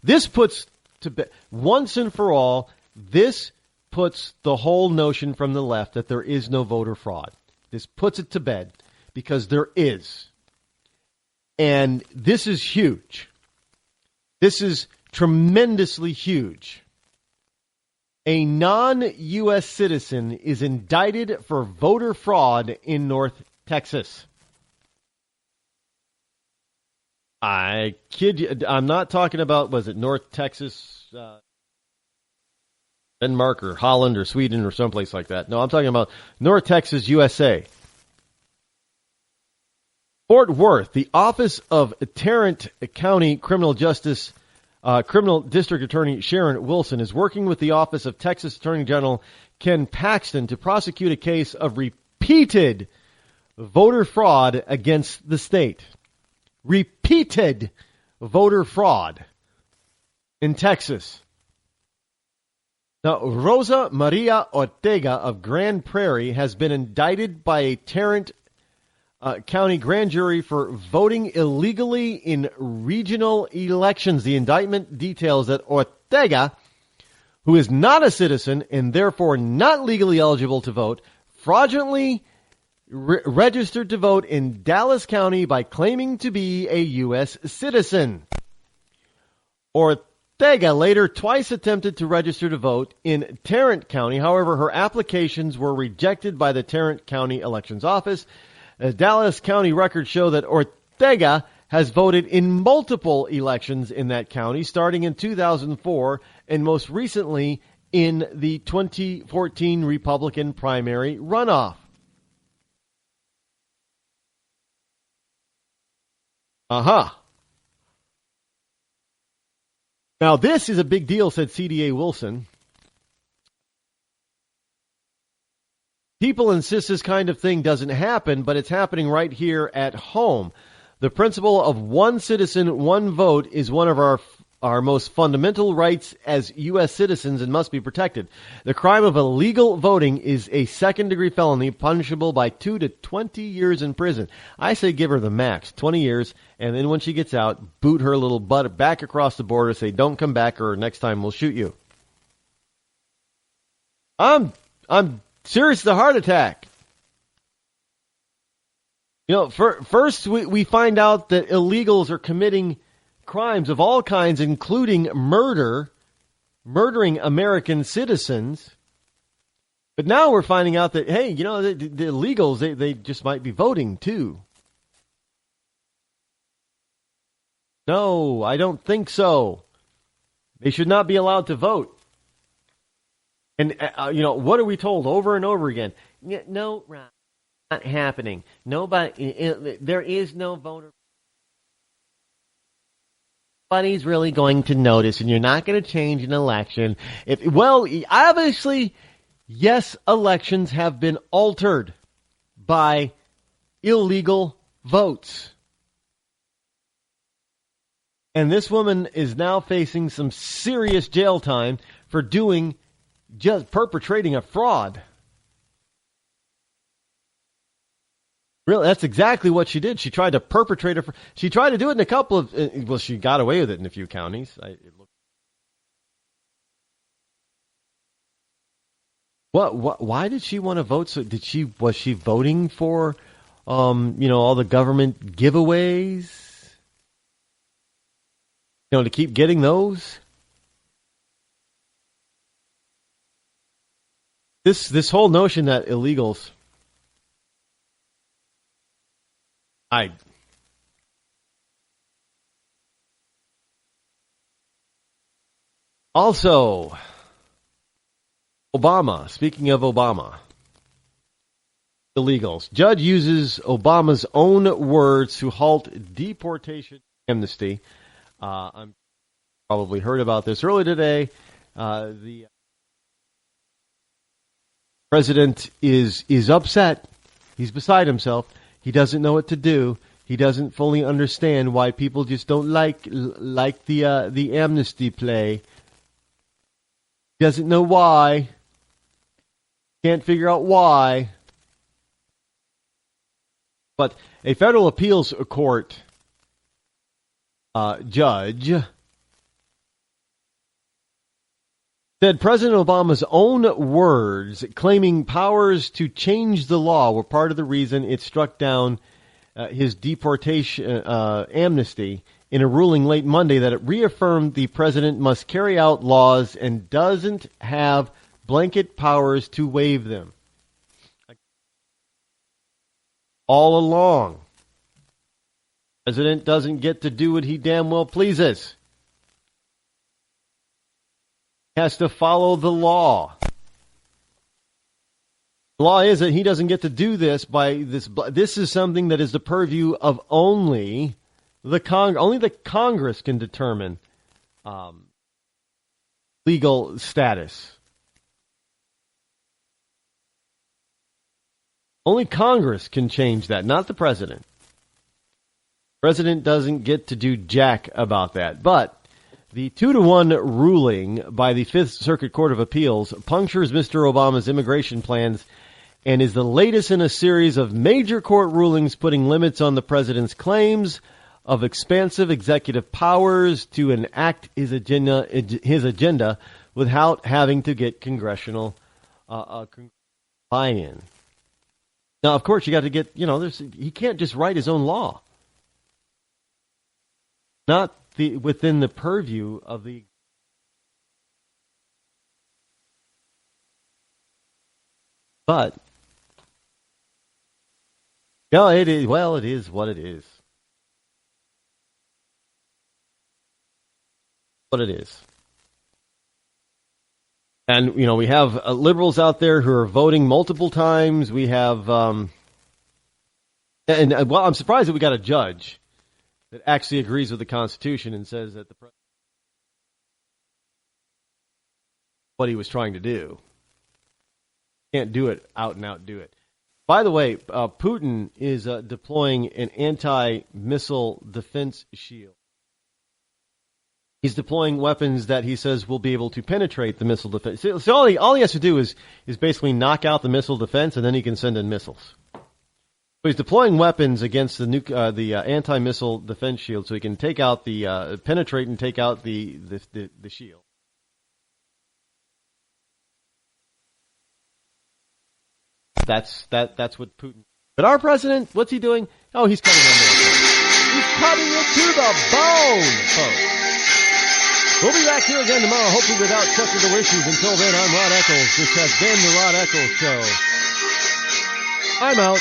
this puts to bed, once and for all, this puts the whole notion from the left that there is no voter fraud. This puts it to bed because there is. And this is huge. This is tremendously huge. A non-U.S. citizen is indicted for voter fraud in North Texas. I kid you. I'm not talking about, was it North Texas, Denmark or Holland or Sweden or someplace like that. No, I'm talking about North Texas, USA. Fort Worth, the Office of Tarrant County Criminal Justice Criminal District Attorney Sharon Wilson is working with the Office of Texas Attorney General Ken Paxton to prosecute a case of repeated voter fraud against the state. Repeated voter fraud in Texas. Now, Rosa Maria Ortega of Grand Prairie has been indicted by a Tarrant County grand jury for voting illegally in regional elections. The indictment details that Ortega, who is not a citizen and therefore not legally eligible to vote, fraudulently registered to vote in Dallas County by claiming to be a U.S. citizen. Ortega later twice attempted to register to vote in Tarrant County. However, her applications were rejected by the Tarrant County Elections Office. Dallas County records show that Ortega has voted in multiple elections in that county, starting in 2004 and most recently in the 2014 Republican primary runoff. Now, this is a big deal, said CDA Wilson. People insist this kind of thing doesn't happen, but it's happening right here at home. The principle of one citizen, one vote is one of our most fundamental rights as U.S. citizens and must be protected. The crime of illegal voting is a second-degree felony punishable by 2 to 20 years in prison. I say give her the max, 20 years, and then when she gets out, boot her little butt back across the border, say don't come back or next time we'll shoot you. I'm serious as a heart attack. First we find out that illegals are committing crimes of all kinds, including murdering American citizens. But now we're finding out that, hey, the illegals, they just might be voting too. No, I don't think so. They should not be allowed to vote. And, what are we told over and over again? No, Ron, not happening. Nobody, there is no voter. Nobody's really going to notice, and you're not going to change an election. Obviously, yes, elections have been altered by illegal votes. And this woman is now facing some serious jail time for just perpetrating a fraud. Really, that's exactly what she did. She tried to perpetrate she tried to do it in a couple of, well, she got away with it in a few counties. Why did she want to vote? So was she voting for, all the government giveaways? To keep getting those? This whole notion that illegals, also, Obama, speaking of Obama, illegals. Judge uses Obama's own words to halt deportation amnesty. I'm probably heard about this earlier today. The president is upset. He's beside himself. He doesn't know what to do. He doesn't fully understand why people just don't like the amnesty play. He doesn't know why. Can't figure out why. But a federal appeals court judge said President Obama's own words claiming powers to change the law were part of the reason it struck down his deportation amnesty in a ruling late Monday that it reaffirmed the president must carry out laws and doesn't have blanket powers to waive them. All along, the president doesn't get to do what he damn well pleases. He has to follow the law. The law is that he doesn't get to do this by this. This is something that is the purview of only the Congress can determine legal status. Only Congress can change that, not the president. The president doesn't get to do jack about that. But the 2-1 ruling by the Fifth Circuit Court of Appeals punctures Mr. Obama's immigration plans and is the latest in a series of major court rulings putting limits on the president's claims of expansive executive powers to enact his agenda without having to get congressional buy-in. Now, of course, you got to get, he can't just write his own law. Not within the purview of the. But, no, it is what it is. What it is. And, we have liberals out there who are voting multiple times. We have, I'm surprised that we got a judge that actually agrees with the Constitution and says that the president what he was trying to do. Can't do it out and out do it. By the way, Putin is deploying an anti-missile defense shield. He's deploying weapons that he says will be able to penetrate the missile defense. So all he has to do is basically knock out the missile defense, and then he can send in missiles. So he's deploying weapons against the anti-missile defense shield, so he can take out the penetrate and take out the shield. That's what Putin. But our president, what's he doing? Oh, he's cutting it. He's cutting it to the bone, folks. We'll be back here again tomorrow, hopefully without technical issues. Until then, I'm Rod Eccles. This has been the Rod Eccles Show. I'm out.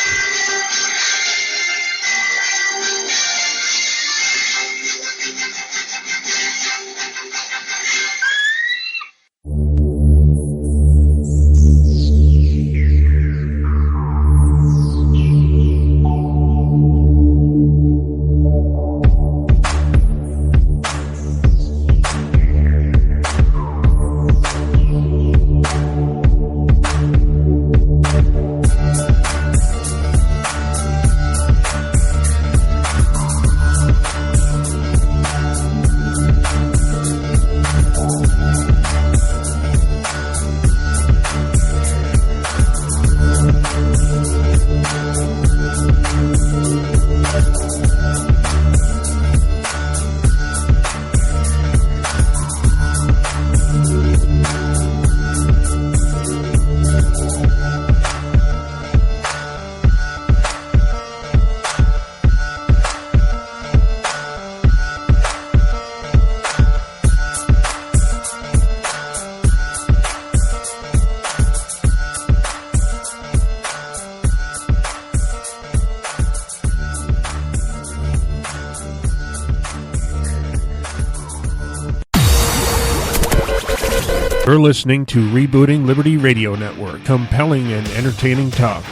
You're listening to Rebooting Liberty Radio Network, compelling and entertaining talk.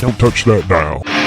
Don't touch that dial.